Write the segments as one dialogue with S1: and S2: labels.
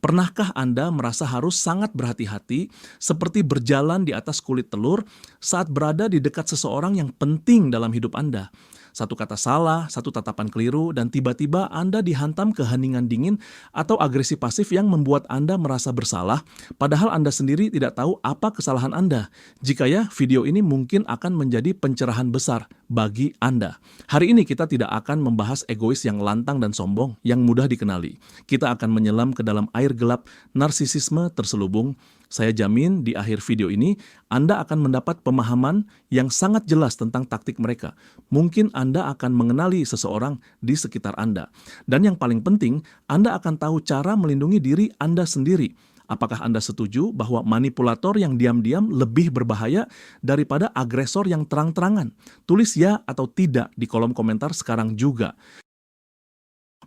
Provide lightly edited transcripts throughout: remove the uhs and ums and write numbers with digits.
S1: Pernahkah Anda merasa harus sangat berhati-hati, seperti berjalan di atas kulit telur saat berada di dekat seseorang yang penting dalam hidup Anda? Satu kata salah, satu tatapan keliru, dan tiba-tiba Anda dihantam keheningan dingin atau agresi pasif yang membuat Anda merasa bersalah, padahal Anda sendiri tidak tahu apa kesalahan Anda. Jika ya, video ini mungkin akan menjadi pencerahan besar bagi Anda. Hari ini kita tidak akan membahas egois yang lantang dan sombong yang mudah dikenali. Kita akan menyelam ke dalam air gelap narsisisme terselubung. Saya jamin di akhir video ini, Anda akan mendapat pemahaman yang sangat jelas tentang taktik mereka. Mungkin Anda akan mengenali seseorang di sekitar Anda. Dan yang paling penting, Anda akan tahu cara melindungi diri Anda sendiri. Apakah Anda setuju bahwa manipulator yang diam-diam lebih berbahaya daripada agresor yang terang-terangan? Tulis ya atau tidak di kolom komentar sekarang juga.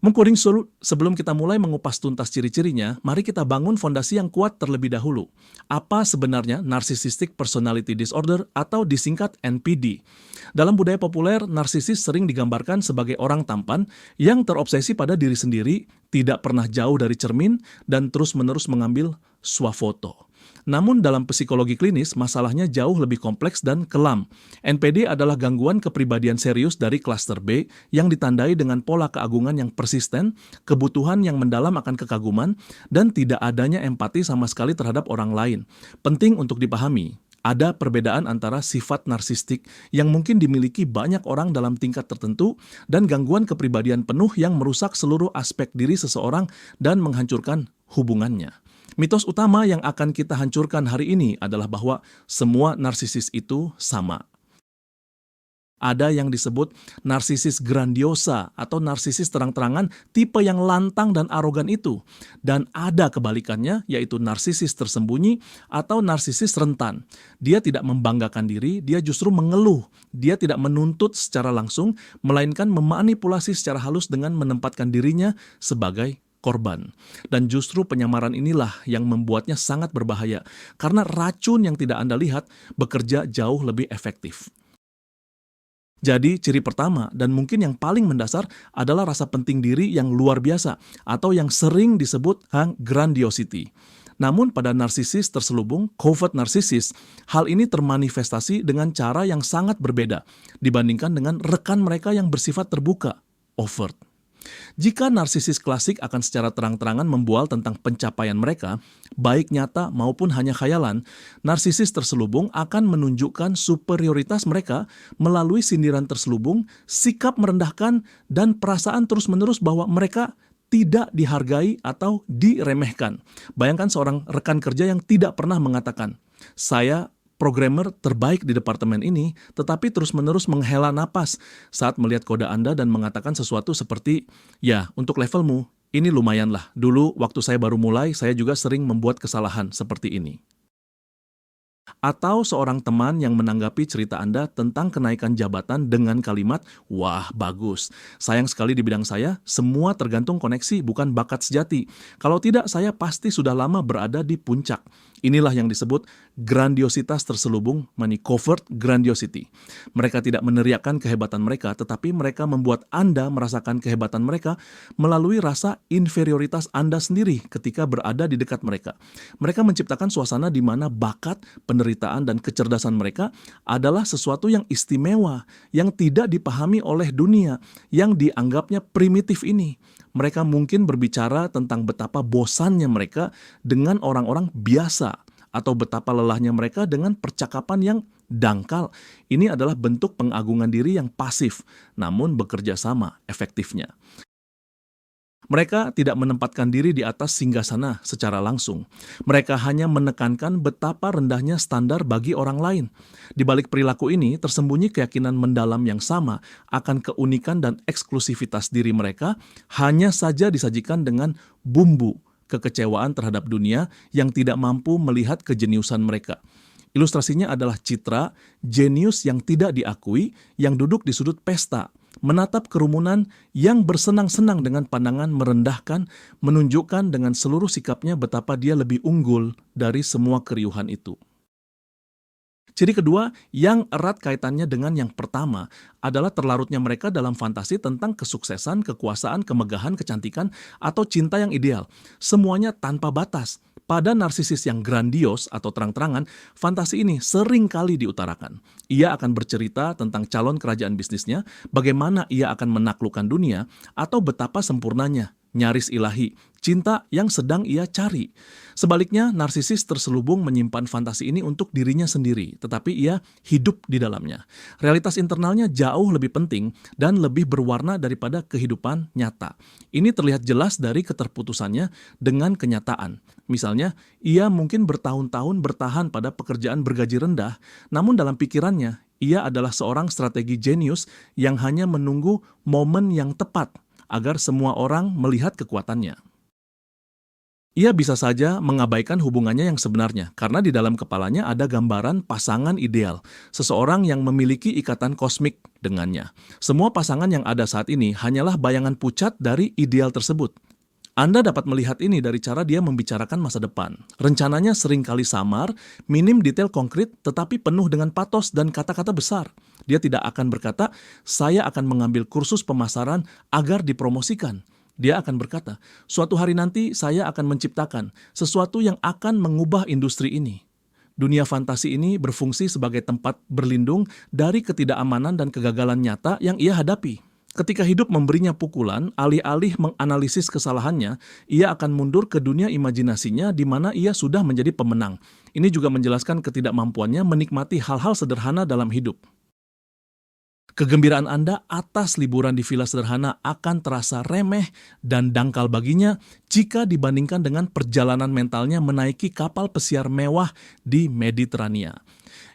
S1: Mengkuring sebelum kita mulai mengupas tuntas ciri-cirinya, mari kita bangun fondasi yang kuat terlebih dahulu. Apa sebenarnya Narcissistic Personality Disorder atau disingkat NPD? Dalam budaya populer, narsisis sering digambarkan sebagai orang tampan yang terobsesi pada diri sendiri, tidak pernah jauh dari cermin, dan terus-menerus mengambil swafoto. Namun dalam psikologi klinis, masalahnya jauh lebih kompleks dan kelam. NPD adalah gangguan kepribadian serius dari klaster B yang ditandai dengan pola keagungan yang persisten, kebutuhan yang mendalam akan kekaguman, dan tidak adanya empati sama sekali terhadap orang lain. Penting untuk dipahami, ada perbedaan antara sifat narsistik yang mungkin dimiliki banyak orang dalam tingkat tertentu dan gangguan kepribadian penuh yang merusak seluruh aspek diri seseorang dan menghancurkan hubungannya. Mitos utama yang akan kita hancurkan hari ini adalah bahwa semua narsisis itu sama. Ada yang disebut narsisis grandiosa atau narsisis terang-terangan, tipe yang lantang dan arogan itu. Dan ada kebalikannya, yaitu narsisis tersembunyi atau narsisis rentan. Dia tidak membanggakan diri, dia justru mengeluh. Dia tidak menuntut secara langsung, melainkan memanipulasi secara halus dengan menempatkan dirinya sebagai korban. Dan justru penyamaran inilah yang membuatnya sangat berbahaya, karena racun yang tidak Anda lihat bekerja jauh lebih efektif. Jadi, ciri pertama dan mungkin yang paling mendasar adalah rasa penting diri yang luar biasa atau yang sering disebut grandiosity. Namun pada narsisis terselubung, covert narsisis, hal ini termanifestasi dengan cara yang sangat berbeda dibandingkan dengan rekan mereka yang bersifat terbuka, overt. Jika narsisis klasik akan secara terang-terangan membual tentang pencapaian mereka, baik nyata maupun hanya khayalan, narsisis terselubung akan menunjukkan superioritas mereka melalui sindiran terselubung, sikap merendahkan, dan perasaan terus-menerus bahwa mereka tidak dihargai atau diremehkan. Bayangkan seorang rekan kerja yang tidak pernah mengatakan, "Saya programmer terbaik di departemen ini," tetapi terus-menerus menghela napas saat melihat kode Anda dan mengatakan sesuatu seperti, "Ya, untuk levelmu, ini lumayan lah. Dulu waktu saya baru mulai, saya juga sering membuat kesalahan seperti ini." Atau seorang teman yang menanggapi cerita Anda tentang kenaikan jabatan dengan kalimat, "Wah, bagus. Sayang sekali di bidang saya, semua tergantung koneksi, bukan bakat sejati. Kalau tidak, saya pasti sudah lama berada di puncak." Inilah yang disebut grandiositas terselubung, covert grandiosity. Mereka tidak meneriakkan kehebatan mereka, tetapi mereka membuat Anda merasakan kehebatan mereka melalui rasa inferioritas Anda sendiri ketika berada di dekat mereka. Mereka menciptakan suasana di mana bakat, penderitaan, dan kecerdasan mereka adalah sesuatu yang istimewa, yang tidak dipahami oleh dunia, yang dianggapnya primitif ini. Mereka mungkin berbicara tentang betapa bosannya mereka dengan orang-orang biasa, atau betapa lelahnya mereka dengan percakapan yang dangkal. Ini adalah bentuk pengagungan diri yang pasif, namun bekerja sama efektifnya. Mereka tidak menempatkan diri di atas singgasana secara langsung. Mereka hanya menekankan betapa rendahnya standar bagi orang lain. Di balik perilaku ini tersembunyi keyakinan mendalam yang sama akan keunikan dan eksklusivitas diri mereka, hanya saja disajikan dengan bumbu kekecewaan terhadap dunia yang tidak mampu melihat kejeniusan mereka. Ilustrasinya adalah citra jenius yang tidak diakui, yang duduk di sudut pesta, menatap kerumunan yang bersenang-senang dengan pandangan merendahkan, menunjukkan dengan seluruh sikapnya betapa dia lebih unggul dari semua keriuhan itu. Ciri kedua yang erat kaitannya dengan yang pertama adalah terlarutnya mereka dalam fantasi tentang kesuksesan, kekuasaan, kemegahan, kecantikan, atau cinta yang ideal. Semuanya tanpa batas. Pada narsisis yang grandios atau terang-terangan, fantasi ini sering kali diutarakan. Ia akan bercerita tentang calon kerajaan bisnisnya, bagaimana ia akan menaklukkan dunia, atau betapa sempurnanya, nyaris ilahi, cinta yang sedang ia cari. Sebaliknya, narsisis terselubung menyimpan fantasi ini untuk dirinya sendiri, tetapi ia hidup di dalamnya. Realitas internalnya jauh lebih penting dan lebih berwarna daripada kehidupan nyata. Ini terlihat jelas dari keterputusannya dengan kenyataan. Misalnya, ia mungkin bertahun-tahun bertahan pada pekerjaan bergaji rendah, namun dalam pikirannya, ia adalah seorang strategi jenius yang hanya menunggu momen yang tepat agar semua orang melihat kekuatannya. Ia bisa saja mengabaikan hubungannya yang sebenarnya, karena di dalam kepalanya ada gambaran pasangan ideal, seseorang yang memiliki ikatan kosmik dengannya. Semua pasangan yang ada saat ini hanyalah bayangan pucat dari ideal tersebut. Anda dapat melihat ini dari cara dia membicarakan masa depan. Rencananya seringkali samar, minim detail konkret, tetapi penuh dengan patos dan kata-kata besar. Dia tidak akan berkata, "Saya akan mengambil kursus pemasaran agar dipromosikan." Dia akan berkata, "Suatu hari nanti saya akan menciptakan sesuatu yang akan mengubah industri ini." Dunia fantasi ini berfungsi sebagai tempat berlindung dari ketidakamanan dan kegagalan nyata yang ia hadapi. Ketika hidup memberinya pukulan, alih-alih menganalisis kesalahannya, ia akan mundur ke dunia imajinasinya di mana ia sudah menjadi pemenang. Ini juga menjelaskan ketidakmampuannya menikmati hal-hal sederhana dalam hidup. Kegembiraan Anda atas liburan di villa sederhana akan terasa remeh dan dangkal baginya jika dibandingkan dengan perjalanan mentalnya menaiki kapal pesiar mewah di Mediterania.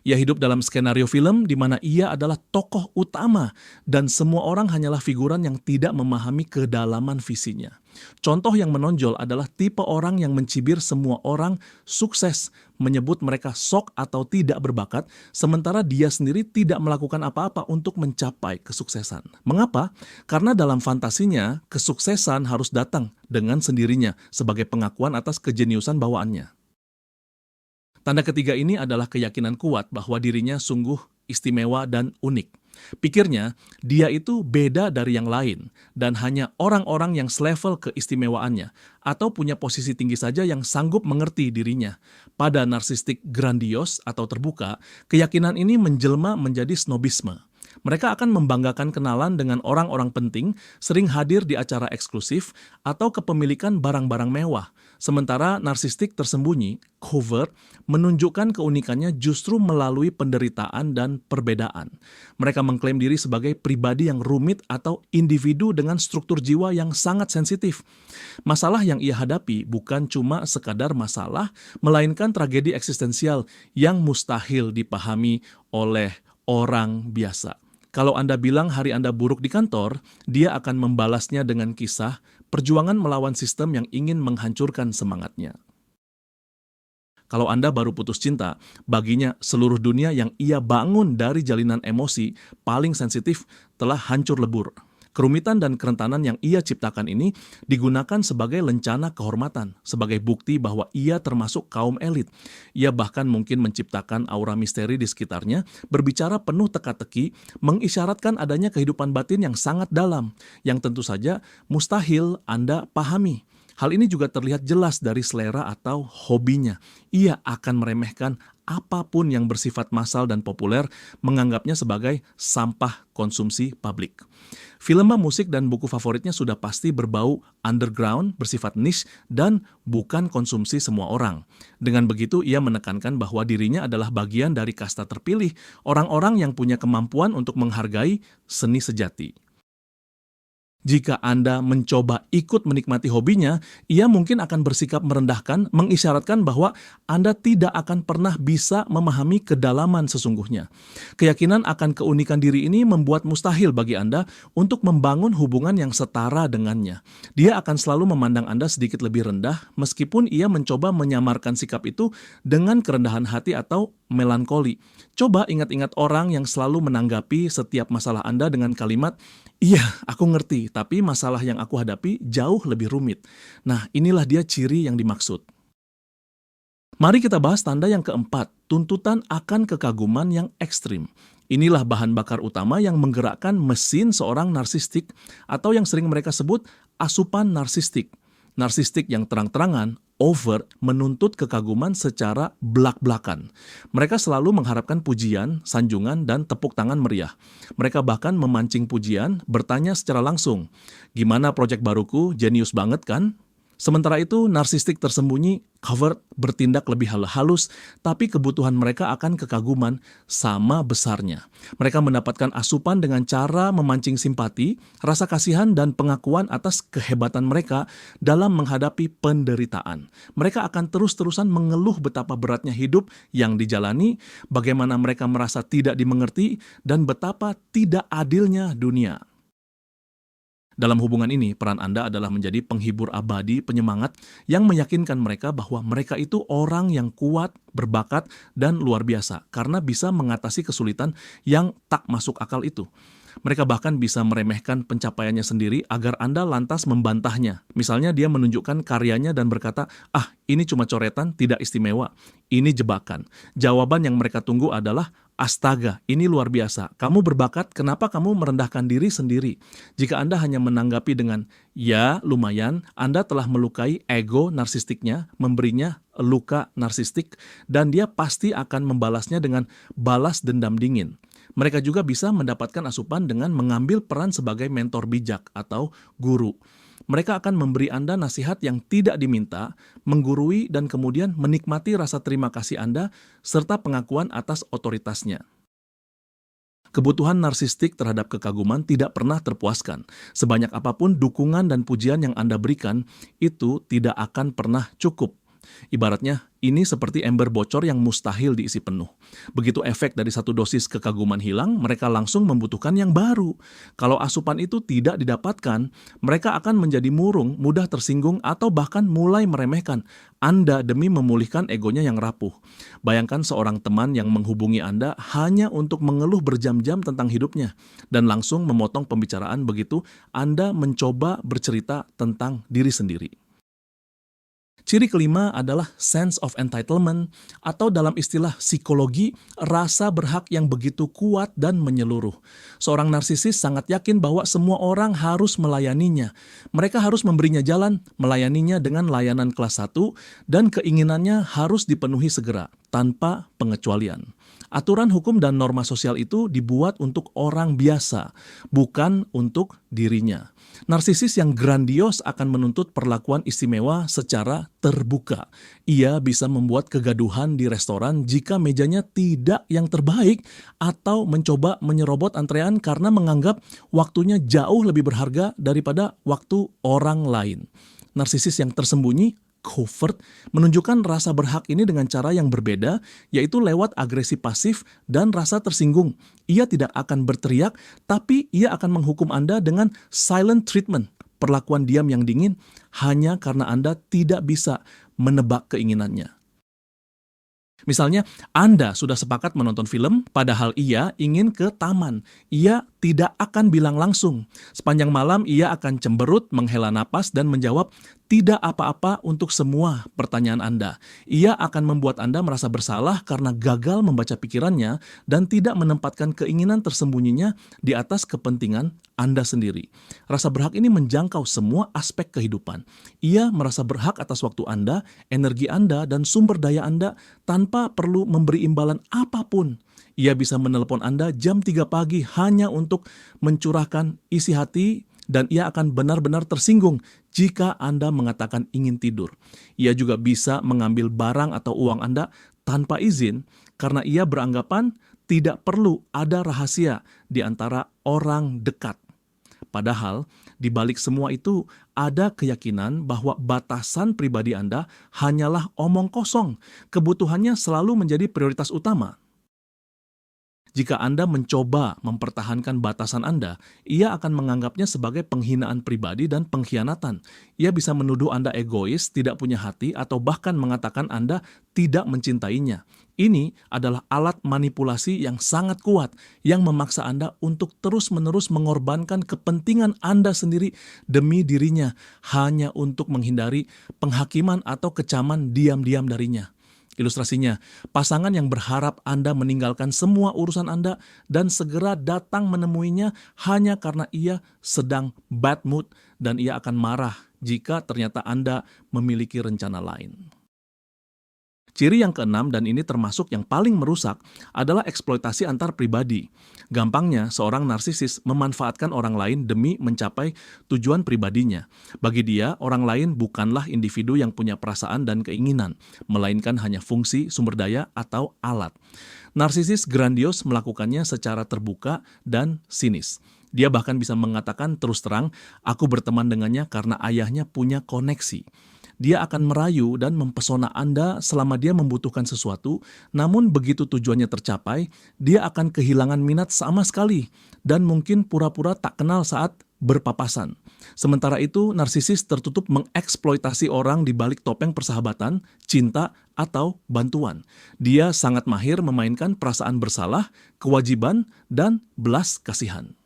S1: Ia hidup dalam skenario film di mana ia adalah tokoh utama dan semua orang hanyalah figuran yang tidak memahami kedalaman visinya. Contoh yang menonjol adalah tipe orang yang mencibir semua orang sukses, menyebut mereka sok atau tidak berbakat, sementara dia sendiri tidak melakukan apa-apa untuk mencapai kesuksesan. Mengapa? Karena dalam fantasinya, kesuksesan harus datang dengan sendirinya sebagai pengakuan atas kejeniusan bawaannya. Tanda ketiga ini adalah keyakinan kuat bahwa dirinya sungguh istimewa dan unik. Pikirnya, dia itu beda dari yang lain, dan hanya orang-orang yang selevel keistimewaannya, atau punya posisi tinggi saja yang sanggup mengerti dirinya. Pada narsistik grandios atau terbuka, keyakinan ini menjelma menjadi snobisme. Mereka akan membanggakan kenalan dengan orang-orang penting, sering hadir di acara eksklusif, atau kepemilikan barang-barang mewah. Sementara narsistik tersembunyi, covert, menunjukkan keunikannya justru melalui penderitaan dan perbedaan. Mereka mengklaim diri sebagai pribadi yang rumit atau individu dengan struktur jiwa yang sangat sensitif. Masalah yang ia hadapi bukan cuma sekadar masalah, melainkan tragedi eksistensial yang mustahil dipahami oleh orang biasa. Kalau Anda bilang hari Anda buruk di kantor, dia akan membalasnya dengan kisah perjuangan melawan sistem yang ingin menghancurkan semangatnya. Kalau Anda baru putus cinta, baginya seluruh dunia yang ia bangun dari jalinan emosi paling sensitif telah hancur lebur. Kerumitan dan kerentanan yang ia ciptakan ini digunakan sebagai lencana kehormatan, sebagai bukti bahwa ia termasuk kaum elit. Ia bahkan mungkin menciptakan aura misteri di sekitarnya, berbicara penuh teka-teki, mengisyaratkan adanya kehidupan batin yang sangat dalam, yang tentu saja mustahil Anda pahami. Hal ini juga terlihat jelas dari selera atau hobinya. Ia akan meremehkan apapun yang bersifat massal dan populer, menganggapnya sebagai sampah konsumsi publik. Film, musik, dan buku favoritnya sudah pasti berbau underground, bersifat niche, dan bukan konsumsi semua orang. Dengan begitu, ia menekankan bahwa dirinya adalah bagian dari kasta terpilih, orang-orang yang punya kemampuan untuk menghargai seni sejati. Jika Anda mencoba ikut menikmati hobinya, ia mungkin akan bersikap merendahkan, mengisyaratkan bahwa Anda tidak akan pernah bisa memahami kedalaman sesungguhnya. Keyakinan akan keunikan diri ini membuat mustahil bagi Anda untuk membangun hubungan yang setara dengannya. Dia akan selalu memandang Anda sedikit lebih rendah, meskipun ia mencoba menyamarkan sikap itu dengan kerendahan hati atau melankoli. Coba ingat-ingat orang yang selalu menanggapi setiap masalah Anda dengan kalimat, "Iya, aku ngerti, tapi masalah yang aku hadapi jauh lebih rumit." Nah, inilah dia ciri yang dimaksud. Mari kita bahas tanda yang keempat, tuntutan akan kekaguman yang ekstrim. Inilah bahan bakar utama yang menggerakkan mesin seorang narsistik atau yang sering mereka sebut asupan narsistik. Narsistik yang terang-terangan, over, menuntut kekaguman secara belak-belakan. Mereka selalu mengharapkan pujian, sanjungan, dan tepuk tangan meriah. Mereka bahkan memancing pujian, bertanya secara langsung, "Gimana proyek baruku? Jenius banget kan?" Sementara itu, narsistik tersembunyi, covert, bertindak lebih halus, tapi kebutuhan mereka akan kekaguman sama besarnya. Mereka mendapatkan asupan dengan cara memancing simpati, rasa kasihan, dan pengakuan atas kehebatan mereka dalam menghadapi penderitaan. Mereka akan terus-terusan mengeluh betapa beratnya hidup yang dijalani, bagaimana mereka merasa tidak dimengerti, dan betapa tidak adilnya dunia. Dalam hubungan ini, peran Anda adalah menjadi penghibur abadi, penyemangat yang meyakinkan mereka bahwa mereka itu orang yang kuat, berbakat, dan luar biasa karena bisa mengatasi kesulitan yang tak masuk akal itu. Mereka bahkan bisa meremehkan pencapaiannya sendiri agar Anda lantas membantahnya. Misalnya dia menunjukkan karyanya dan berkata, "Ah, ini cuma coretan, tidak istimewa. Ini jebakan." Jawaban yang mereka tunggu adalah, "Astaga, ini luar biasa. Kamu berbakat, kenapa kamu merendahkan diri sendiri?" Jika Anda hanya menanggapi dengan, "Ya, lumayan," Anda telah melukai ego narsistiknya, memberinya luka narsistik, dan dia pasti akan membalasnya dengan balas dendam dingin. Mereka juga bisa mendapatkan asupan dengan mengambil peran sebagai mentor bijak atau guru. Mereka akan memberi Anda nasihat yang tidak diminta, menggurui, dan kemudian menikmati rasa terima kasih Anda serta pengakuan atas otoritasnya. Kebutuhan narsistik terhadap kekaguman tidak pernah terpuaskan. Sebanyak apapun dukungan dan pujian yang Anda berikan, itu tidak akan pernah cukup. Ibaratnya, ini seperti ember bocor yang mustahil diisi penuh. Begitu efek dari satu dosis kekaguman hilang, mereka langsung membutuhkan yang baru. Kalau asupan itu tidak didapatkan, mereka akan menjadi murung, mudah tersinggung, atau bahkan mulai meremehkan Anda demi memulihkan egonya yang rapuh. Bayangkan seorang teman yang menghubungi Anda hanya untuk mengeluh berjam-jam tentang hidupnya, dan langsung memotong pembicaraan begitu Anda mencoba bercerita tentang diri sendiri. Ciri kelima adalah sense of entitlement, atau dalam istilah psikologi, rasa berhak yang begitu kuat dan menyeluruh. Seorang narsisis sangat yakin bahwa semua orang harus melayaninya. Mereka harus memberinya jalan, melayaninya dengan layanan kelas 1, dan keinginannya harus dipenuhi segera, tanpa pengecualian. Aturan hukum dan norma sosial itu dibuat untuk orang biasa, bukan untuk dirinya. Narsisis yang grandios akan menuntut perlakuan istimewa secara terbuka. Ia bisa membuat kegaduhan di restoran jika mejanya tidak yang terbaik atau mencoba menyerobot antrean karena menganggap waktunya jauh lebih berharga daripada waktu orang lain. Narsisis yang tersembunyi, covert, menunjukkan rasa berhak ini dengan cara yang berbeda, yaitu lewat agresi pasif dan rasa tersinggung. Ia tidak akan berteriak, tapi ia akan menghukum Anda dengan silent treatment, perlakuan diam yang dingin, hanya karena Anda tidak bisa menebak keinginannya. Misalnya, Anda sudah sepakat menonton film, padahal ia ingin ke taman. Ia tidak akan bilang langsung. Sepanjang malam, ia akan cemberut, menghela napas, dan menjawab tidak apa-apa untuk semua pertanyaan Anda. Ia akan membuat Anda merasa bersalah karena gagal membaca pikirannya dan tidak menempatkan keinginan tersembunyinya di atas kepentingan Anda sendiri. Rasa berhak ini menjangkau semua aspek kehidupan. Ia merasa berhak atas waktu Anda, energi Anda, dan sumber daya Anda tanpa perlu memberi imbalan apapun. Ia bisa menelepon Anda jam 3 pagi hanya untuk mencurahkan isi hati, dan ia akan benar-benar tersinggung jika Anda mengatakan ingin tidur. Ia juga bisa mengambil barang atau uang Anda tanpa izin karena ia beranggapan tidak perlu ada rahasia di antara orang dekat. Padahal, di balik semua itu ada keyakinan bahwa batasan pribadi Anda hanyalah omong kosong. Kebutuhannya selalu menjadi prioritas utama. Jika Anda mencoba mempertahankan batasan Anda, ia akan menganggapnya sebagai penghinaan pribadi dan pengkhianatan. Ia bisa menuduh Anda egois, tidak punya hati, atau bahkan mengatakan Anda tidak mencintainya. Ini adalah alat manipulasi yang sangat kuat yang memaksa Anda untuk terus-menerus mengorbankan kepentingan Anda sendiri demi dirinya, hanya untuk menghindari penghakiman atau kecaman diam-diam darinya. Ilustrasinya, pasangan yang berharap Anda meninggalkan semua urusan Anda dan segera datang menemuinya hanya karena ia sedang bad mood dan ia akan marah jika ternyata Anda memiliki rencana lain. Ciri yang keenam, dan ini termasuk yang paling merusak, adalah eksploitasi antar pribadi. Gampangnya, seorang narsisis memanfaatkan orang lain demi mencapai tujuan pribadinya. Bagi dia, orang lain bukanlah individu yang punya perasaan dan keinginan, melainkan hanya fungsi, sumber daya, atau alat. Narsisis grandios melakukannya secara terbuka dan sinis. Dia bahkan bisa mengatakan terus terang, "Aku berteman dengannya karena ayahnya punya koneksi." Dia akan merayu dan mempesona Anda selama dia membutuhkan sesuatu, namun begitu tujuannya tercapai, dia akan kehilangan minat sama sekali dan mungkin pura-pura tak kenal saat berpapasan. Sementara itu, narsisis tertutup mengeksploitasi orang di balik topeng persahabatan, cinta, atau bantuan. Dia sangat mahir memainkan perasaan bersalah, kewajiban, dan belas kasihan.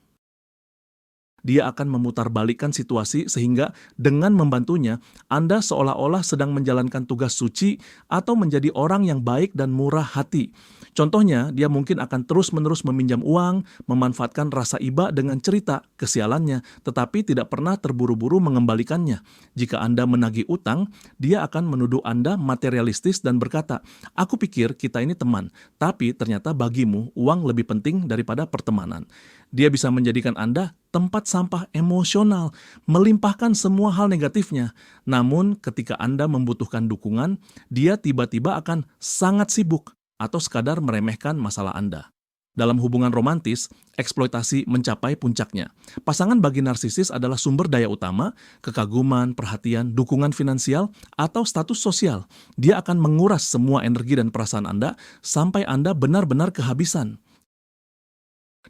S1: Dia akan memutarbalikkan situasi sehingga dengan membantunya, Anda seolah-olah sedang menjalankan tugas suci atau menjadi orang yang baik dan murah hati. Contohnya, dia mungkin akan terus-menerus meminjam uang, memanfaatkan rasa iba dengan cerita kesialannya, tetapi tidak pernah terburu-buru mengembalikannya. Jika Anda menagih utang, dia akan menuduh Anda materialistis dan berkata, "Aku pikir kita ini teman, tapi ternyata bagimu uang lebih penting daripada pertemanan." Dia bisa menjadikan Anda tempat sampah emosional, melimpahkan semua hal negatifnya. Namun ketika Anda membutuhkan dukungan, dia tiba-tiba akan sangat sibuk atau sekadar meremehkan masalah Anda. Dalam hubungan romantis, eksploitasi mencapai puncaknya. Pasangan bagi narsisis adalah sumber daya utama, kekaguman, perhatian, dukungan finansial, atau status sosial. Dia akan menguras semua energi dan perasaan Anda sampai Anda benar-benar kehabisan.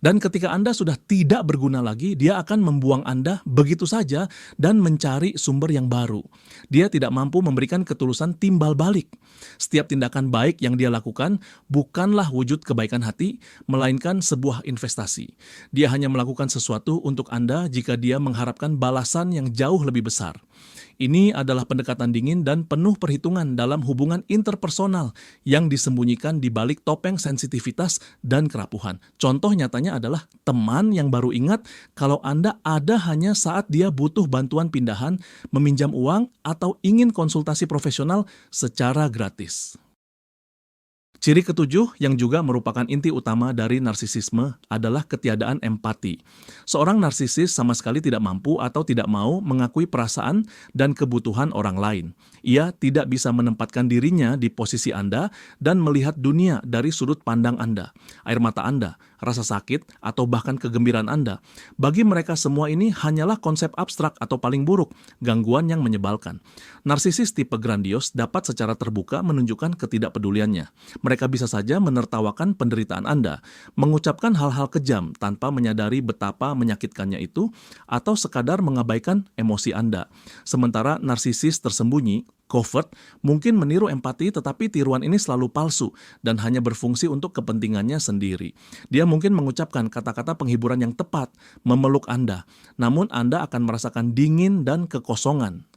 S1: Dan ketika Anda sudah tidak berguna lagi, dia akan membuang Anda begitu saja dan mencari sumber yang baru. Dia tidak mampu memberikan ketulusan timbal balik. Setiap tindakan baik yang dia lakukan bukanlah wujud kebaikan hati, melainkan sebuah investasi. Dia hanya melakukan sesuatu untuk Anda jika dia mengharapkan balasan yang jauh lebih besar. Ini adalah pendekatan dingin dan penuh perhitungan dalam hubungan interpersonal yang disembunyikan di balik topeng sensitivitas dan kerapuhan. Contoh nyatanya adalah teman yang baru ingat kalau Anda ada hanya saat dia butuh bantuan pindahan, meminjam uang, atau ingin konsultasi profesional secara gratis. Ciri ketujuh yang juga merupakan inti utama dari narsisisme adalah ketiadaan empati. Seorang narsisis sama sekali tidak mampu atau tidak mau mengakui perasaan dan kebutuhan orang lain. Ia tidak bisa menempatkan dirinya di posisi Anda dan melihat dunia dari sudut pandang Anda, air mata Anda, rasa sakit, atau bahkan kegembiraan Anda. Bagi mereka semua ini hanyalah konsep abstrak atau paling buruk, gangguan yang menyebalkan. Narsisis tipe grandios dapat secara terbuka menunjukkan ketidakpeduliannya. Mereka bisa saja menertawakan penderitaan Anda, mengucapkan hal-hal kejam tanpa menyadari betapa menyakitkannya itu, atau sekadar mengabaikan emosi Anda. Sementara narsisis tersembunyi, covert, mungkin meniru empati, tetapi tiruan ini selalu palsu dan hanya berfungsi untuk kepentingannya sendiri. Dia mungkin mengucapkan kata-kata penghiburan yang tepat, memeluk Anda, namun Anda akan merasakan dingin dan kekosongan.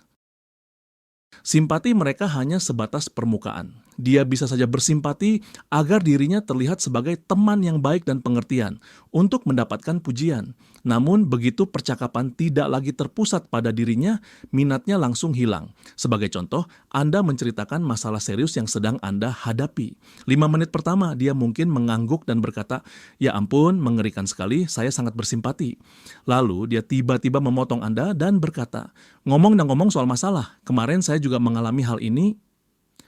S1: Simpati mereka hanya sebatas permukaan. Dia bisa saja bersimpati agar dirinya terlihat sebagai teman yang baik dan pengertian untuk mendapatkan pujian. Namun begitu percakapan tidak lagi terpusat pada dirinya, minatnya langsung hilang. Sebagai contoh, Anda menceritakan masalah serius yang sedang Anda hadapi. 5 menit pertama dia mungkin mengangguk dan berkata, "Ya ampun, mengerikan sekali, saya sangat bersimpati." Lalu dia tiba-tiba memotong Anda dan berkata, "Ngomong dan ngomong soal masalah, kemarin saya juga mengalami hal ini."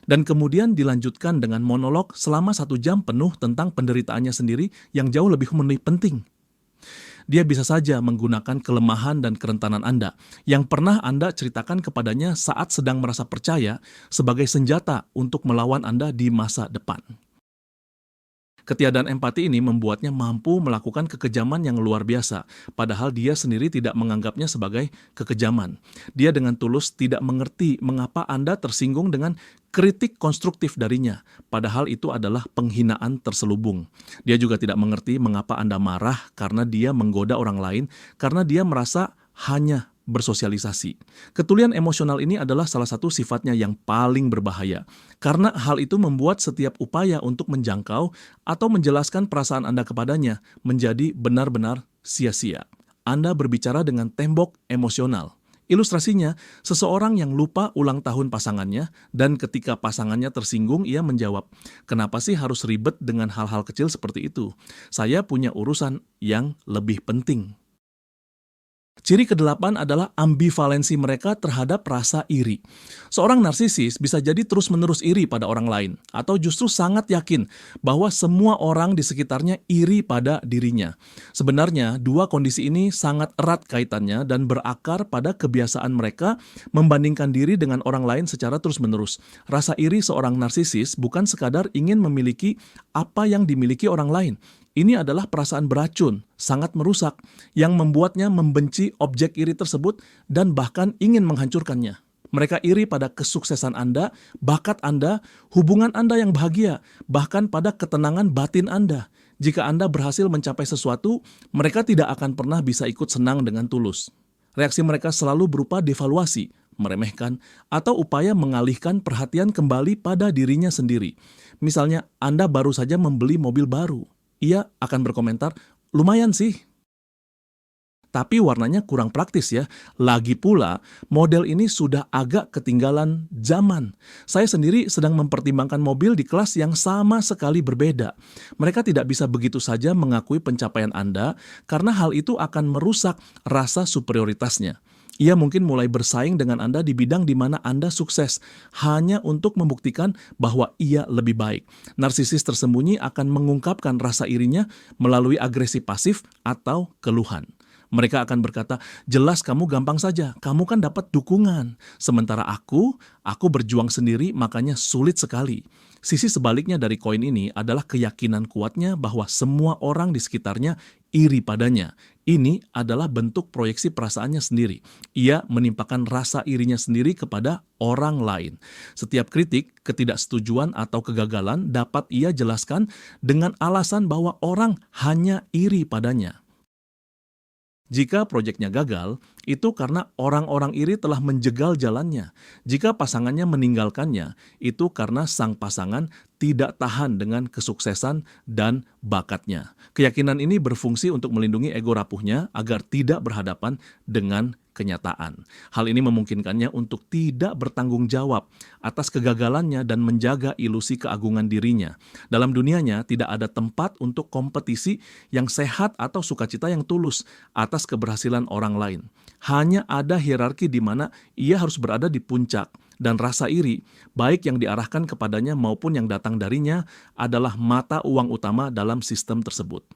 S1: Dan kemudian dilanjutkan dengan monolog selama 1 jam penuh tentang penderitaannya sendiri yang jauh lebih penting. Dia bisa saja menggunakan kelemahan dan kerentanan Anda yang pernah Anda ceritakan kepadanya saat sedang merasa percaya sebagai senjata untuk melawan Anda di masa depan. Ketiadaan empati ini membuatnya mampu melakukan kekejaman yang luar biasa, padahal dia sendiri tidak menganggapnya sebagai kekejaman. Dia dengan tulus tidak mengerti mengapa Anda tersinggung dengan kritik konstruktif darinya, padahal itu adalah penghinaan terselubung. Dia juga tidak mengerti mengapa Anda marah karena dia menggoda orang lain, karena dia merasa hanya bersosialisasi. Ketulian emosional ini adalah salah satu sifatnya yang paling berbahaya, karena hal itu membuat setiap upaya untuk menjangkau atau menjelaskan perasaan Anda kepadanya menjadi benar-benar sia-sia. Anda berbicara dengan tembok emosional. Ilustrasinya, seseorang yang lupa ulang tahun pasangannya dan ketika pasangannya tersinggung, ia menjawab, "Kenapa sih harus ribet dengan hal-hal kecil seperti itu? Saya punya urusan yang lebih penting." Ciri kedelapan adalah ambivalensi mereka terhadap rasa iri. Seorang narsisis bisa jadi terus-menerus iri pada orang lain, atau justru sangat yakin bahwa semua orang di sekitarnya iri pada dirinya. Sebenarnya, dua kondisi ini sangat erat kaitannya dan berakar pada kebiasaan mereka membandingkan diri dengan orang lain secara terus-menerus. Rasa iri seorang narsisis bukan sekadar ingin memiliki apa yang dimiliki orang lain. Ini adalah perasaan beracun, sangat merusak, yang membuatnya membenci objek iri tersebut dan bahkan ingin menghancurkannya. Mereka iri pada kesuksesan Anda, bakat Anda, hubungan Anda yang bahagia, bahkan pada ketenangan batin Anda. Jika Anda berhasil mencapai sesuatu, mereka tidak akan pernah bisa ikut senang dengan tulus. Reaksi mereka selalu berupa devaluasi, meremehkan, atau upaya mengalihkan perhatian kembali pada dirinya sendiri. Misalnya, Anda baru saja membeli mobil baru. Ia akan berkomentar, "Lumayan sih." Tapi warnanya kurang praktis ya. Lagi pula, model ini sudah agak ketinggalan zaman. Saya sendiri sedang mempertimbangkan mobil di kelas yang sama sekali berbeda. Mereka tidak bisa begitu saja mengakui pencapaian Anda karena hal itu akan merusak rasa superioritasnya. Ia mungkin mulai bersaing dengan Anda di bidang di mana Anda sukses, hanya untuk membuktikan bahwa ia lebih baik. Narsisis tersembunyi akan mengungkapkan rasa irinya melalui agresi pasif atau keluhan. Mereka akan berkata, "Jelas kamu gampang saja, kamu kan dapat dukungan. Sementara aku berjuang sendiri, makanya sulit sekali." Sisi sebaliknya dari koin ini adalah keyakinan kuatnya bahwa semua orang di sekitarnya iri padanya. Ini adalah bentuk proyeksi perasaannya sendiri. Ia menimpakan rasa irinya sendiri kepada orang lain. Setiap kritik, ketidaksetujuan, atau kegagalan dapat ia jelaskan dengan alasan bahwa orang hanya iri padanya. Jika proyeknya gagal, itu karena orang-orang iri telah menjegal jalannya. Jika pasangannya meninggalkannya, itu karena sang pasangan tidak tahan dengan kesuksesan dan bakatnya. Keyakinan ini berfungsi untuk melindungi ego rapuhnya agar tidak berhadapan dengan kenyataan. Hal ini memungkinkannya untuk tidak bertanggung jawab atas kegagalannya dan menjaga ilusi keagungan dirinya. Dalam dunianya tidak ada tempat untuk kompetisi yang sehat atau sukacita yang tulus atas keberhasilan orang lain. Hanya ada hierarki di mana ia harus berada di puncak, dan rasa iri, baik yang diarahkan kepadanya maupun yang datang darinya, adalah mata uang utama dalam sistem tersebut.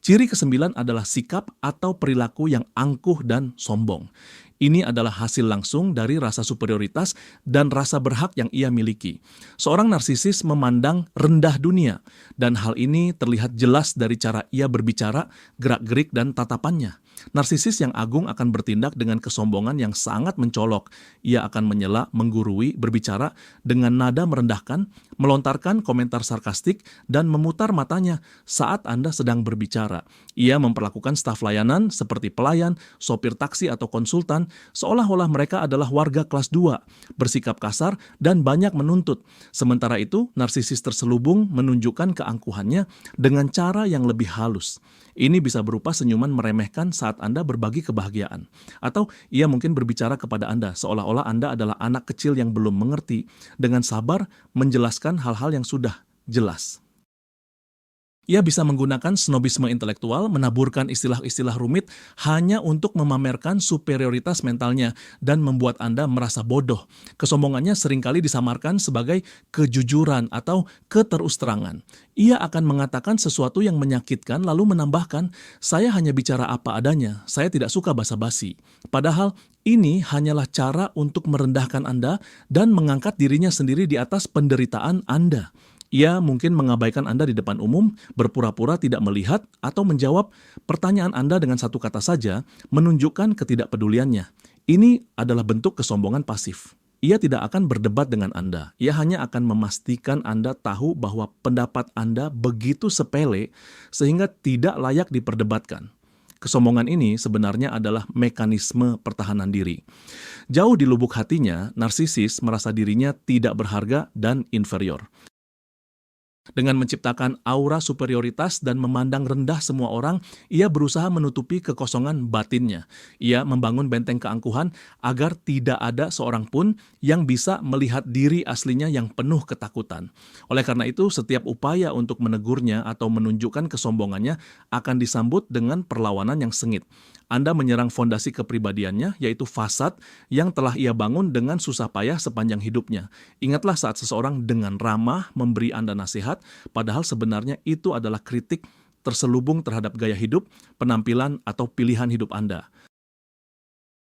S1: Ciri kesembilan adalah sikap atau perilaku yang angkuh dan sombong. Ini adalah hasil langsung dari rasa superioritas dan rasa berhak yang ia miliki. Seorang narsisis memandang rendah dunia, dan hal ini terlihat jelas dari cara ia berbicara, gerak-gerik, dan tatapannya. Narsisis yang agung akan bertindak dengan kesombongan yang sangat mencolok. Ia akan menyela, menggurui, berbicara dengan nada merendahkan, melontarkan komentar sarkastik, dan memutar matanya saat Anda sedang berbicara. Ia memperlakukan staf layanan seperti pelayan, sopir taksi, atau konsultan, seolah-olah mereka adalah warga kelas 2, bersikap kasar, dan banyak menuntut. Sementara itu, narsisis terselubung menunjukkan keangkuhannya dengan cara yang lebih halus. Ini bisa berupa senyuman meremehkan saat Anda berbagi kebahagiaan. Atau ia mungkin berbicara kepada Anda seolah-olah Anda adalah anak kecil yang belum mengerti, dengan sabar menjelaskan hal-hal yang sudah jelas. Ia bisa menggunakan snobisme intelektual, menaburkan istilah-istilah rumit hanya untuk memamerkan superioritas mentalnya dan membuat Anda merasa bodoh. Kesombongannya seringkali disamarkan sebagai kejujuran atau keterusterangan. Ia akan mengatakan sesuatu yang menyakitkan lalu menambahkan, "Saya hanya bicara apa adanya, saya tidak suka basa-basi." Padahal ini hanyalah cara untuk merendahkan Anda dan mengangkat dirinya sendiri di atas penderitaan Anda. Ia mungkin mengabaikan Anda di depan umum, berpura-pura tidak melihat, atau menjawab pertanyaan Anda dengan satu kata saja, menunjukkan ketidakpeduliannya. Ini adalah bentuk kesombongan pasif. Ia tidak akan berdebat dengan Anda. Ia hanya akan memastikan Anda tahu bahwa pendapat Anda begitu sepele sehingga tidak layak diperdebatkan. Kesombongan ini sebenarnya adalah mekanisme pertahanan diri. Jauh di lubuk hatinya, narsisis merasa dirinya tidak berharga dan inferior. Dengan menciptakan aura superioritas dan memandang rendah semua orang, ia berusaha menutupi kekosongan batinnya. Ia membangun benteng keangkuhan agar tidak ada seorang pun yang bisa melihat diri aslinya yang penuh ketakutan. Oleh karena itu, setiap upaya untuk menegurnya atau menunjukkan kesombongannya akan disambut dengan perlawanan yang sengit. Anda menyerang fondasi kepribadiannya, yaitu fasad yang telah ia bangun dengan susah payah sepanjang hidupnya. Ingatlah saat seseorang dengan ramah memberi Anda nasihat, padahal sebenarnya itu adalah kritik terselubung terhadap gaya hidup, penampilan, atau pilihan hidup Anda.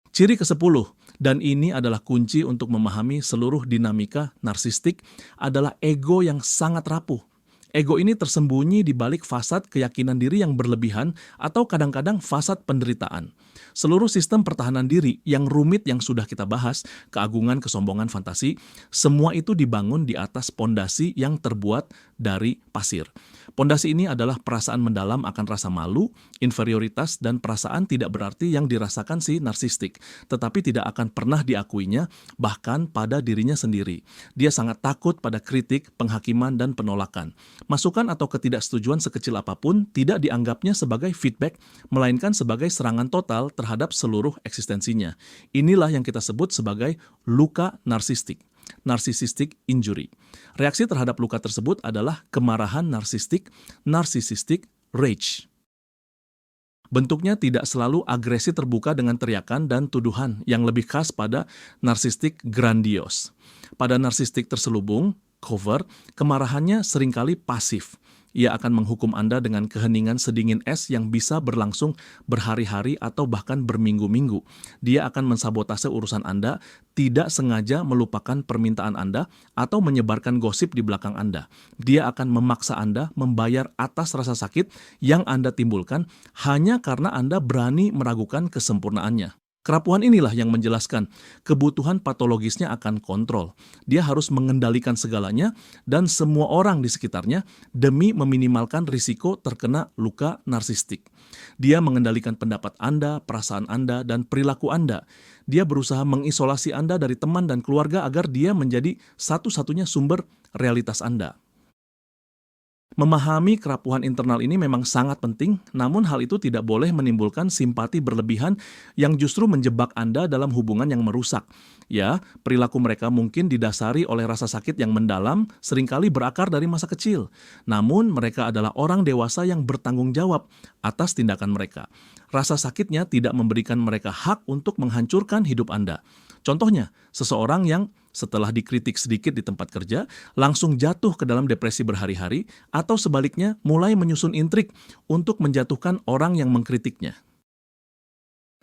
S1: Ciri ke-10, dan ini adalah kunci untuk memahami seluruh dinamika narsistik, adalah ego yang sangat rapuh. Ego ini tersembunyi di balik fasad keyakinan diri yang berlebihan atau kadang-kadang fasad penderitaan. Seluruh sistem pertahanan diri yang rumit yang sudah kita bahas, keagungan, kesombongan, fantasi, semua itu dibangun di atas pondasi yang terbuat dari pasir. Pondasi ini adalah perasaan mendalam akan rasa malu, inferioritas, dan perasaan tidak berarti yang dirasakan si narsistik, tetapi tidak akan pernah diakuinya, bahkan pada dirinya sendiri. Dia sangat takut pada kritik, penghakiman, dan penolakan. Masukan atau ketidaksetujuan sekecil apapun tidak dianggapnya sebagai feedback, melainkan sebagai serangan total terhadap seluruh eksistensinya. Inilah yang kita sebut sebagai luka narsistik. Narcissistic injury. Reaksi terhadap luka tersebut adalah kemarahan narsistik, narcissistic rage. Bentuknya tidak selalu agresi terbuka dengan teriakan dan tuduhan yang lebih khas pada narsistik grandios. Pada narsistik terselubung, covert, kemarahannya seringkali pasif. Ia akan menghukum Anda dengan keheningan sedingin es yang bisa berlangsung berhari-hari atau bahkan berminggu-minggu. Dia akan mensabotase urusan Anda, tidak sengaja melupakan permintaan Anda, atau menyebarkan gosip di belakang Anda. Dia akan memaksa Anda membayar atas rasa sakit yang Anda timbulkan hanya karena Anda berani meragukan kesempurnaannya. Kerapuhan inilah yang menjelaskan kebutuhan patologisnya akan kontrol. Dia harus mengendalikan segalanya dan semua orang di sekitarnya demi meminimalkan risiko terkena luka narsistik. Dia mengendalikan pendapat Anda, perasaan Anda, dan perilaku Anda. Dia berusaha mengisolasi Anda dari teman dan keluarga agar dia menjadi satu-satunya sumber realitas Anda. Memahami kerapuhan internal ini memang sangat penting, namun hal itu tidak boleh menimbulkan simpati berlebihan yang justru menjebak Anda dalam hubungan yang merusak. Ya, perilaku mereka mungkin didasari oleh rasa sakit yang mendalam, seringkali berakar dari masa kecil. Namun, mereka adalah orang dewasa yang bertanggung jawab atas tindakan mereka. Rasa sakitnya tidak memberikan mereka hak untuk menghancurkan hidup Anda. Contohnya, seseorang yang setelah dikritik sedikit di tempat kerja, langsung jatuh ke dalam depresi berhari-hari, atau sebaliknya mulai menyusun intrik untuk menjatuhkan orang yang mengkritiknya.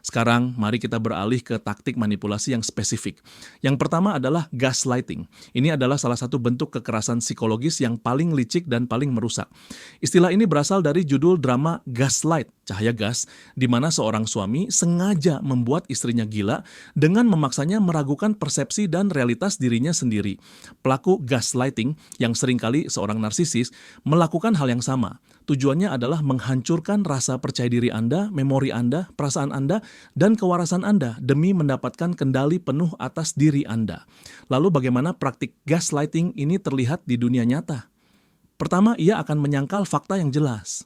S1: Sekarang, mari kita beralih ke taktik manipulasi yang spesifik. Yang pertama adalah gaslighting. Ini adalah salah satu bentuk kekerasan psikologis yang paling licik dan paling merusak. Istilah ini berasal dari judul drama Gaslight, Cahaya Gas, di mana seorang suami sengaja membuat istrinya gila dengan memaksanya meragukan persepsi dan realitas dirinya sendiri. Pelaku gaslighting, yang seringkali seorang narsisis, melakukan hal yang sama. Tujuannya adalah menghancurkan rasa percaya diri Anda, memori Anda, perasaan Anda, dan kewarasan Anda demi mendapatkan kendali penuh atas diri Anda. Lalu bagaimana praktik gaslighting ini terlihat di dunia nyata? Pertama, ia akan menyangkal fakta yang jelas.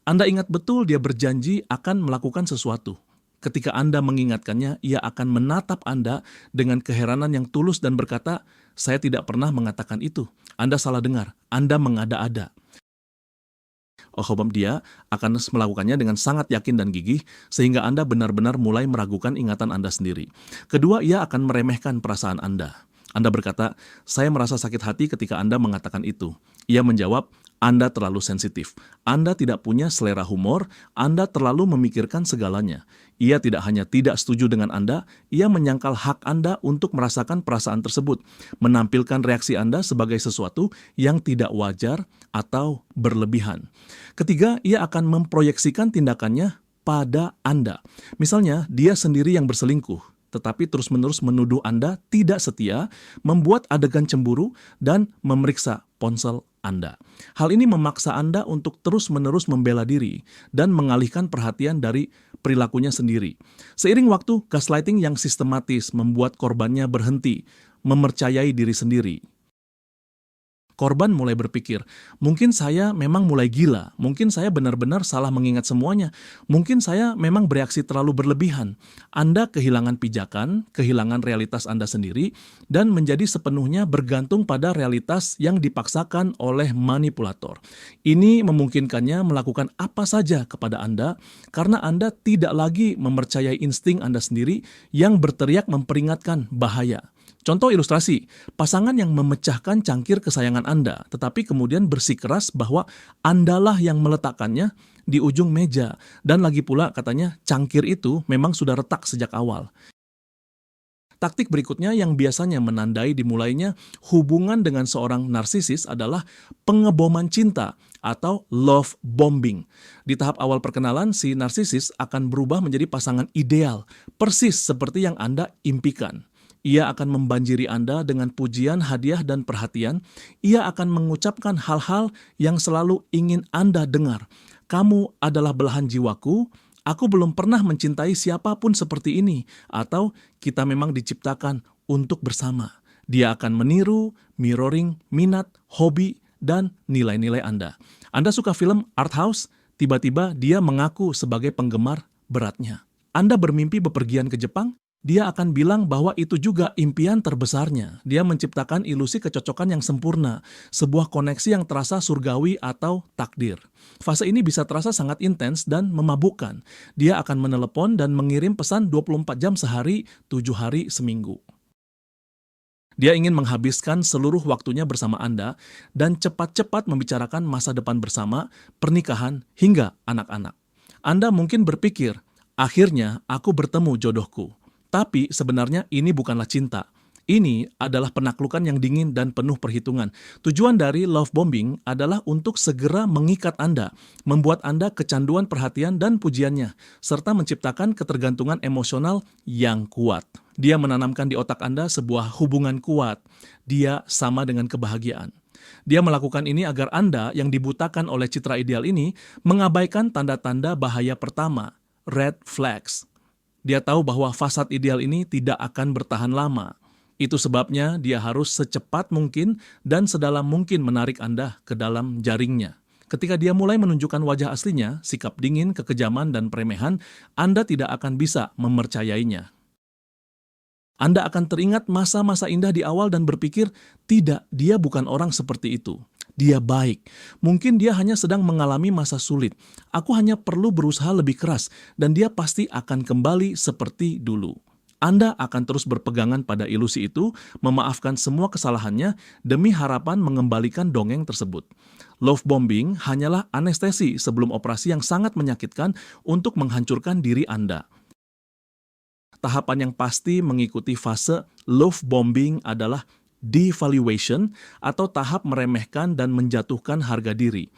S1: Anda ingat betul dia berjanji akan melakukan sesuatu. Ketika Anda mengingatkannya, ia akan menatap Anda dengan keheranan yang tulus dan berkata, "Saya tidak pernah mengatakan itu. Anda salah dengar. Anda mengada-ada." Dia akan melakukannya dengan sangat yakin dan gigih, sehingga Anda benar-benar mulai meragukan ingatan Anda sendiri. Kedua, ia akan meremehkan perasaan Anda. Anda berkata, "Saya merasa sakit hati ketika Anda mengatakan itu." Ia menjawab, "Anda terlalu sensitif. Anda tidak punya selera humor, Anda terlalu memikirkan segalanya." Ia tidak hanya tidak setuju dengan Anda, ia menyangkal hak Anda untuk merasakan perasaan tersebut, menampilkan reaksi Anda sebagai sesuatu yang tidak wajar atau berlebihan. Ketiga, ia akan memproyeksikan tindakannya pada Anda. Misalnya, dia sendiri yang berselingkuh, tetapi terus-menerus menuduh Anda tidak setia, membuat adegan cemburu, dan memeriksa ponsel Anda. Hal ini memaksa Anda untuk terus-menerus membela diri dan mengalihkan perhatian dari perilakunya sendiri. Seiring waktu, gaslighting yang sistematis membuat korbannya berhenti mempercayai diri sendiri. Korban mulai berpikir, mungkin saya memang mulai gila, mungkin saya benar-benar salah mengingat semuanya, mungkin saya memang bereaksi terlalu berlebihan. Anda kehilangan pijakan, kehilangan realitas Anda sendiri, dan menjadi sepenuhnya bergantung pada realitas yang dipaksakan oleh manipulator. Ini memungkinkannya melakukan apa saja kepada Anda, karena Anda tidak lagi mempercayai insting Anda sendiri yang berteriak memperingatkan bahaya. Contoh ilustrasi, pasangan yang memecahkan cangkir kesayangan Anda, tetapi kemudian bersikeras bahwa Andalah yang meletakkannya di ujung meja, dan lagi pula katanya cangkir itu memang sudah retak sejak awal. Taktik berikutnya yang biasanya menandai dimulainya hubungan dengan seorang narsisis adalah pengeboman cinta atau love bombing. Di tahap awal perkenalan, si narsisis akan berubah menjadi pasangan ideal, persis seperti yang Anda impikan. Ia akan membanjiri Anda dengan pujian, hadiah, dan perhatian. Ia akan mengucapkan hal-hal yang selalu ingin Anda dengar. Kamu adalah belahan jiwaku, aku belum pernah mencintai siapapun seperti ini. Atau kita memang diciptakan untuk bersama. Dia akan meniru, mirroring, minat, hobi, dan nilai-nilai Anda. Anda suka film art house? Tiba-tiba dia mengaku sebagai penggemar beratnya. Anda bermimpi bepergian ke Jepang? Dia akan bilang bahwa itu juga impian terbesarnya. Dia menciptakan ilusi kecocokan yang sempurna, sebuah koneksi yang terasa surgawi atau takdir. Fase ini bisa terasa sangat intens dan memabukkan. Dia akan menelepon dan mengirim pesan 24 jam sehari, 7 hari seminggu. Dia ingin menghabiskan seluruh waktunya bersama Anda dan cepat-cepat membicarakan masa depan bersama, pernikahan, hingga anak-anak. Anda mungkin berpikir, akhirnya aku bertemu jodohku. Tapi sebenarnya ini bukanlah cinta. Ini adalah penaklukan yang dingin dan penuh perhitungan. Tujuan dari love bombing adalah untuk segera mengikat Anda, membuat Anda kecanduan perhatian dan pujiannya, serta menciptakan ketergantungan emosional yang kuat. Dia menanamkan di otak Anda sebuah hubungan kuat. Dia sama dengan kebahagiaan. Dia melakukan ini agar Anda yang dibutakan oleh citra ideal ini mengabaikan tanda-tanda bahaya pertama, red flags. Dia tahu bahwa fasad ideal ini tidak akan bertahan lama. Itu sebabnya dia harus secepat mungkin dan sedalam mungkin menarik Anda ke dalam jaringnya. Ketika dia mulai menunjukkan wajah aslinya, sikap dingin, kekejaman, dan peremehan, Anda tidak akan bisa mempercayainya. Anda akan teringat masa-masa indah di awal dan berpikir, tidak, dia bukan orang seperti itu. Dia baik. Mungkin dia hanya sedang mengalami masa sulit. Aku hanya perlu berusaha lebih keras, dan dia pasti akan kembali seperti dulu. Anda akan terus berpegangan pada ilusi itu, memaafkan semua kesalahannya demi harapan mengembalikan dongeng tersebut. Love bombing hanyalah anestesi sebelum operasi yang sangat menyakitkan untuk menghancurkan diri Anda. Tahapan yang pasti mengikuti fase love bombing adalah devaluation atau tahap meremehkan dan menjatuhkan harga diri.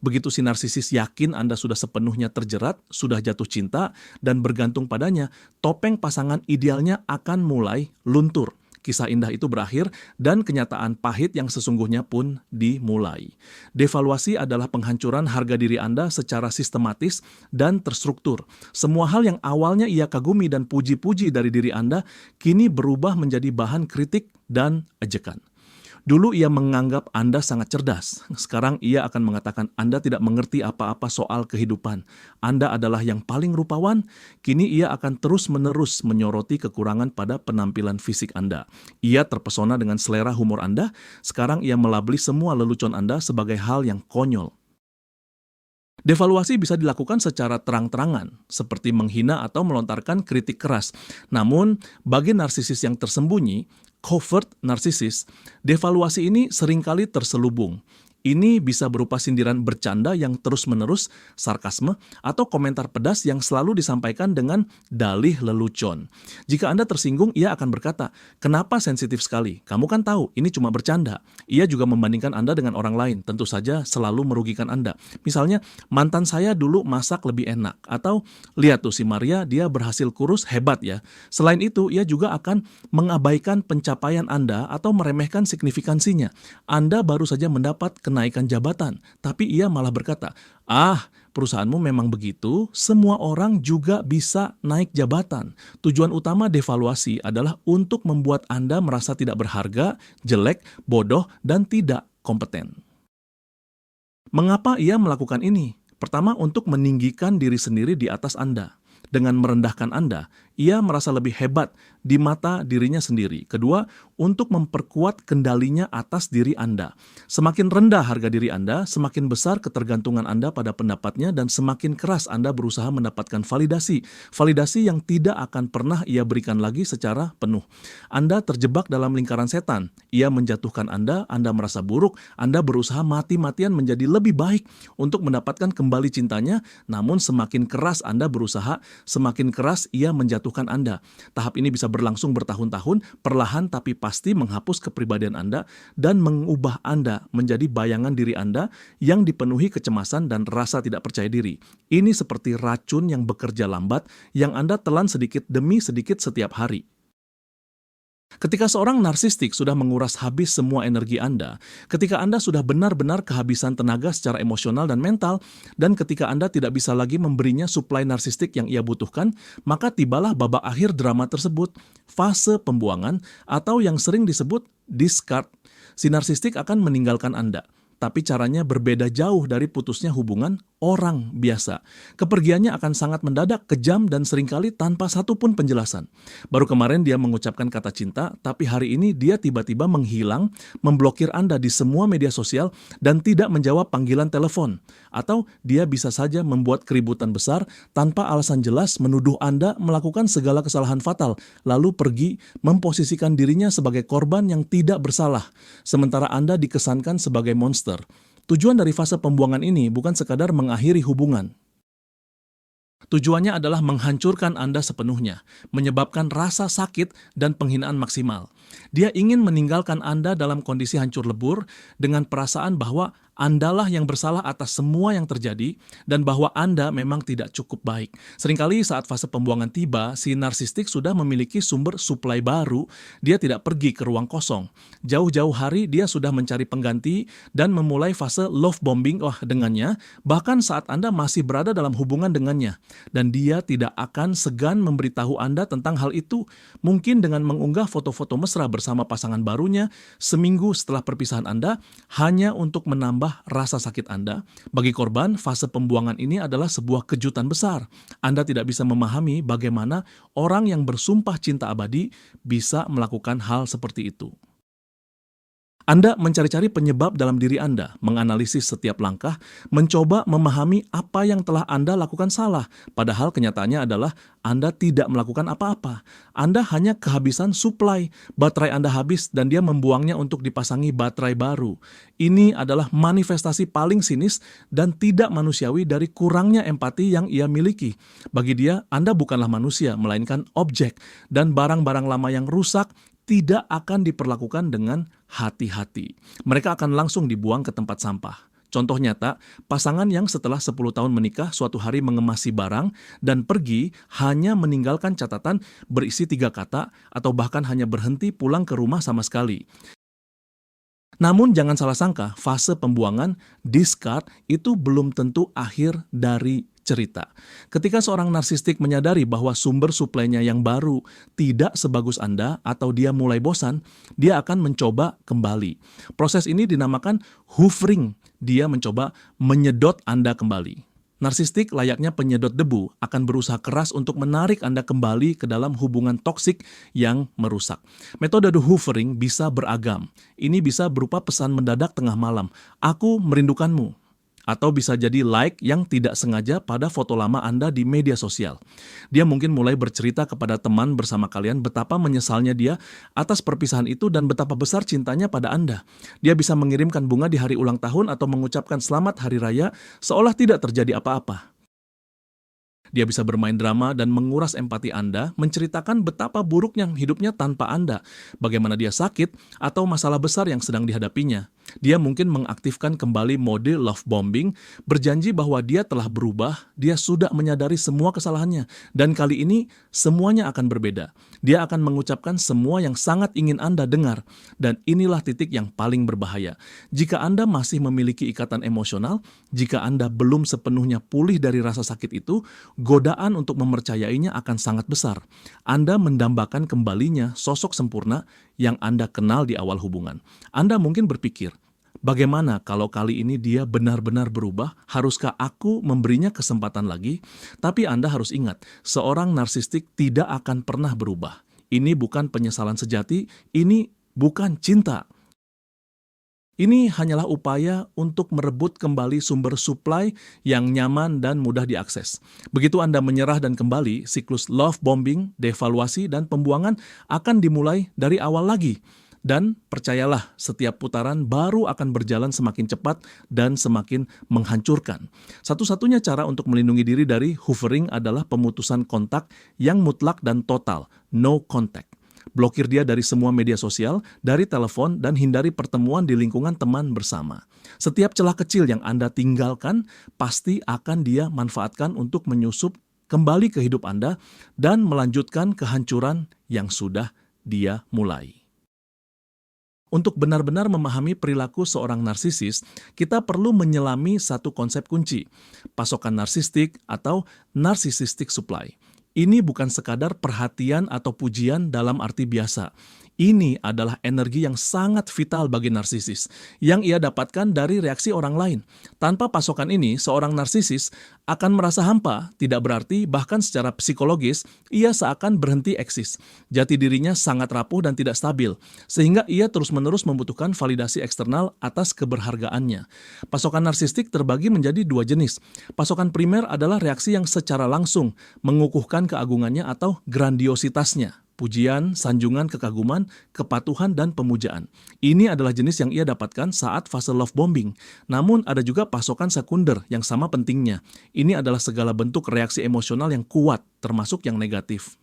S1: Begitu si narsisis yakin Anda sudah sepenuhnya terjerat, sudah jatuh cinta, dan bergantung padanya, topeng pasangan idealnya akan mulai luntur. Kisah indah itu berakhir dan kenyataan pahit yang sesungguhnya pun dimulai. Devaluasi adalah penghancuran harga diri Anda secara sistematis dan terstruktur. Semua hal yang awalnya ia kagumi dan puji-puji dari diri Anda, kini berubah menjadi bahan kritik dan ejekan. Dulu ia menganggap Anda sangat cerdas. Sekarang ia akan mengatakan Anda tidak mengerti apa-apa soal kehidupan. Anda adalah yang paling rupawan. Kini ia akan terus-menerus menyoroti kekurangan pada penampilan fisik Anda. Ia terpesona dengan selera humor Anda. Sekarang ia melabeli semua lelucon Anda sebagai hal yang konyol. Devaluasi bisa dilakukan secara terang-terangan, seperti menghina atau melontarkan kritik keras. Namun, bagi narsisis yang tersembunyi, covert narsisis, devaluasi ini seringkali terselubung. Ini bisa berupa sindiran bercanda yang terus-menerus, sarkasme, atau komentar pedas yang selalu disampaikan dengan dalih lelucon. Jika Anda tersinggung, ia akan berkata, "Kenapa sensitif sekali? Kamu kan tahu, ini cuma bercanda." Ia juga membandingkan Anda dengan orang lain, tentu saja selalu merugikan Anda. Misalnya, "Mantan saya dulu masak lebih enak." Atau, "Lihat tuh si Maria, dia berhasil kurus, hebat ya." Selain itu, ia juga akan mengabaikan pencapaian Anda atau meremehkan signifikansinya. Anda baru saja mendapat kenaikan kenaikan jabatan, tapi ia malah berkata, "Ah, perusahaanmu memang begitu, semua orang juga bisa naik jabatan." Tujuan utama devaluasi adalah untuk membuat Anda merasa tidak berharga, jelek, bodoh, dan tidak kompeten. Mengapa ia melakukan ini? Pertama, untuk meninggikan diri sendiri di atas Anda. Dengan merendahkan Anda, ia merasa lebih hebat di mata dirinya sendiri. Kedua, untuk memperkuat kendalinya atas diri Anda. Semakin rendah harga diri Anda, semakin besar ketergantungan Anda pada pendapatnya dan semakin keras Anda berusaha mendapatkan validasi. Validasi yang tidak akan pernah ia berikan lagi secara penuh. Anda terjebak dalam lingkaran setan. Ia menjatuhkan Anda merasa buruk, Anda berusaha mati-matian menjadi lebih baik untuk mendapatkan kembali cintanya, namun semakin keras Anda berusaha, semakin keras ia menjatuhkan Anda. Tahap ini bisa berlangsung bertahun-tahun, perlahan tapi pasti menghapus kepribadian Anda dan mengubah Anda menjadi bayangan diri Anda yang dipenuhi kecemasan dan rasa tidak percaya diri. Ini seperti racun yang bekerja lambat yang Anda telan sedikit demi sedikit setiap hari. Ketika seorang narsistik sudah menguras habis semua energi Anda, ketika Anda sudah benar-benar kehabisan tenaga secara emosional dan mental, dan ketika Anda tidak bisa lagi memberinya suplai narsistik yang ia butuhkan, maka tibalah babak akhir drama tersebut, fase pembuangan atau yang sering disebut discard. Si narsistik akan meninggalkan Anda. Tapi caranya berbeda jauh dari putusnya hubungan orang biasa. Kepergiannya akan sangat mendadak, kejam, dan seringkali tanpa satupun penjelasan. Baru kemarin dia mengucapkan kata cinta, tapi hari ini dia tiba-tiba menghilang, memblokir Anda di semua media sosial, dan tidak menjawab panggilan telepon. Atau dia bisa saja membuat keributan besar tanpa alasan jelas, menuduh Anda melakukan segala kesalahan fatal, lalu pergi memposisikan dirinya sebagai korban yang tidak bersalah, sementara Anda dikesankan sebagai monster. Tujuan dari fase pembuangan ini bukan sekadar mengakhiri hubungan. Tujuannya adalah menghancurkan Anda sepenuhnya, menyebabkan rasa sakit dan penghinaan maksimal. Dia ingin meninggalkan Anda dalam kondisi hancur lebur dengan perasaan bahwa Andalah yang bersalah atas semua yang terjadi dan bahwa Anda memang tidak cukup baik. Seringkali saat fase pembuangan tiba, si narsistik sudah memiliki sumber suplai baru, dia tidak pergi ke ruang kosong. Jauh-jauh hari dia sudah mencari pengganti dan memulai fase love bombing dengannya, bahkan saat Anda masih berada dalam hubungan dengannya. Dan dia tidak akan segan memberitahu Anda tentang hal itu, mungkin dengan mengunggah foto-foto mesra bersama pasangan barunya seminggu setelah perpisahan Anda, hanya untuk menambah rasa sakit Anda. Bagi korban, fase pembuangan ini adalah sebuah kejutan besar. Anda tidak bisa memahami bagaimana orang yang bersumpah cinta abadi bisa melakukan hal seperti itu. Anda mencari-cari penyebab dalam diri Anda, menganalisis setiap langkah, mencoba memahami apa yang telah Anda lakukan salah, padahal kenyataannya adalah Anda tidak melakukan apa-apa. Anda hanya kehabisan suplai, baterai Anda habis dan dia membuangnya untuk dipasangi baterai baru. Ini adalah manifestasi paling sinis dan tidak manusiawi dari kurangnya empati yang ia miliki. Bagi dia, Anda bukanlah manusia, melainkan objek, dan barang-barang lama yang rusak tidak akan diperlakukan dengan hati-hati. Mereka akan langsung dibuang ke tempat sampah. Contoh nyata, pasangan yang setelah 10 tahun menikah suatu hari mengemasi barang dan pergi hanya meninggalkan catatan berisi 3 kata atau bahkan hanya berhenti pulang ke rumah sama sekali. Namun jangan salah sangka, fase pembuangan, discard, itu belum tentu akhir dari cerita. Ketika seorang narsistik menyadari bahwa sumber suplainya yang baru tidak sebagus Anda atau dia mulai bosan, dia akan mencoba kembali. Proses ini dinamakan hoovering. Dia mencoba menyedot Anda kembali. Narsistik layaknya penyedot debu akan berusaha keras untuk menarik Anda kembali ke dalam hubungan toksik yang merusak. Metode hoovering bisa beragam. Ini bisa berupa pesan mendadak tengah malam, "Aku merindukanmu." Atau bisa jadi like yang tidak sengaja pada foto lama Anda di media sosial. Dia mungkin mulai bercerita kepada teman bersama kalian betapa menyesalnya dia atas perpisahan itu dan betapa besar cintanya pada Anda. Dia bisa mengirimkan bunga di hari ulang tahun atau mengucapkan selamat hari raya seolah tidak terjadi apa-apa. Dia bisa bermain drama dan menguras empati Anda, menceritakan betapa buruknya hidupnya tanpa Anda, bagaimana dia sakit, atau masalah besar yang sedang dihadapinya. Dia mungkin mengaktifkan kembali mode love bombing, berjanji bahwa dia telah berubah, dia sudah menyadari semua kesalahannya, dan kali ini semuanya akan berbeda. Dia akan mengucapkan semua yang sangat ingin Anda dengar, dan inilah titik yang paling berbahaya. Jika Anda masih memiliki ikatan emosional, jika Anda belum sepenuhnya pulih dari rasa sakit itu, godaan untuk mempercayainya akan sangat besar. Anda mendambakan kembalinya sosok sempurna yang Anda kenal di awal hubungan. Anda mungkin berpikir, bagaimana kalau kali ini dia benar-benar berubah? Haruskah aku memberinya kesempatan lagi? Tapi Anda harus ingat, seorang narsistik tidak akan pernah berubah. Ini bukan penyesalan sejati, ini bukan cinta. Ini hanyalah upaya untuk merebut kembali sumber suplai yang nyaman dan mudah diakses. Begitu Anda menyerah dan kembali, siklus love bombing, devaluasi, dan pembuangan akan dimulai dari awal lagi. Dan percayalah, setiap putaran baru akan berjalan semakin cepat dan semakin menghancurkan. Satu-satunya cara untuk melindungi diri dari hovering adalah pemutusan kontak yang mutlak dan total, no contact. Blokir dia dari semua media sosial, dari telepon, dan hindari pertemuan di lingkungan teman bersama. Setiap celah kecil yang Anda tinggalkan, pasti akan dia manfaatkan untuk menyusup kembali ke hidup Anda dan melanjutkan kehancuran yang sudah dia mulai. Untuk benar-benar memahami perilaku seorang narsisis, kita perlu menyelami satu konsep kunci, pasokan narsistik atau narcissistic supply. Ini bukan sekadar perhatian atau pujian dalam arti biasa. Ini adalah energi yang sangat vital bagi narsisis, yang ia dapatkan dari reaksi orang lain. Tanpa pasokan ini, seorang narsisis akan merasa hampa, tidak berarti bahkan secara psikologis, ia seakan berhenti eksis. Jati dirinya sangat rapuh dan tidak stabil, sehingga ia terus-menerus membutuhkan validasi eksternal atas keberhargaannya. Pasokan narsistik terbagi menjadi dua jenis. Pasokan primer adalah reaksi yang secara langsung mengukuhkan keagungannya atau grandiositasnya. Pujian, sanjungan, kekaguman, kepatuhan, dan pemujaan. Ini adalah jenis yang ia dapatkan saat fase love bombing. Namun ada juga pasokan sekunder yang sama pentingnya. Ini adalah segala bentuk reaksi emosional yang kuat, termasuk yang negatif.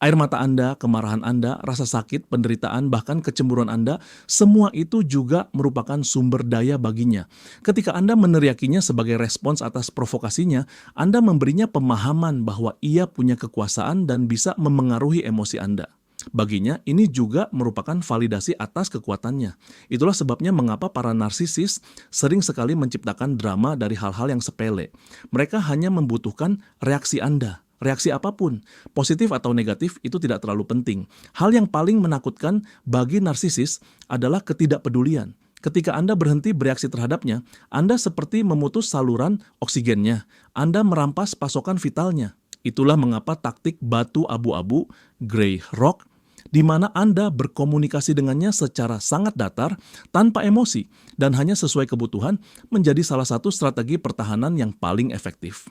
S1: Air mata Anda, kemarahan Anda, rasa sakit, penderitaan, bahkan kecemburuan Anda, semua itu juga merupakan sumber daya baginya. Ketika Anda meneriakinya sebagai respons atas provokasinya, Anda memberinya pemahaman bahwa ia punya kekuasaan dan bisa memengaruhi emosi Anda. Baginya, ini juga merupakan validasi atas kekuatannya. Itulah sebabnya mengapa para narsisis sering sekali menciptakan drama dari hal-hal yang sepele. Mereka hanya membutuhkan reaksi Anda. Reaksi apapun, positif atau negatif, itu tidak terlalu penting. Hal yang paling menakutkan bagi narsisis adalah ketidakpedulian. Ketika Anda berhenti bereaksi terhadapnya, Anda seperti memutus saluran oksigennya. Anda merampas pasokan vitalnya. Itulah mengapa taktik batu abu-abu, gray rock, di mana Anda berkomunikasi dengannya secara sangat datar, tanpa emosi, dan hanya sesuai kebutuhan, menjadi salah satu strategi pertahanan yang paling efektif.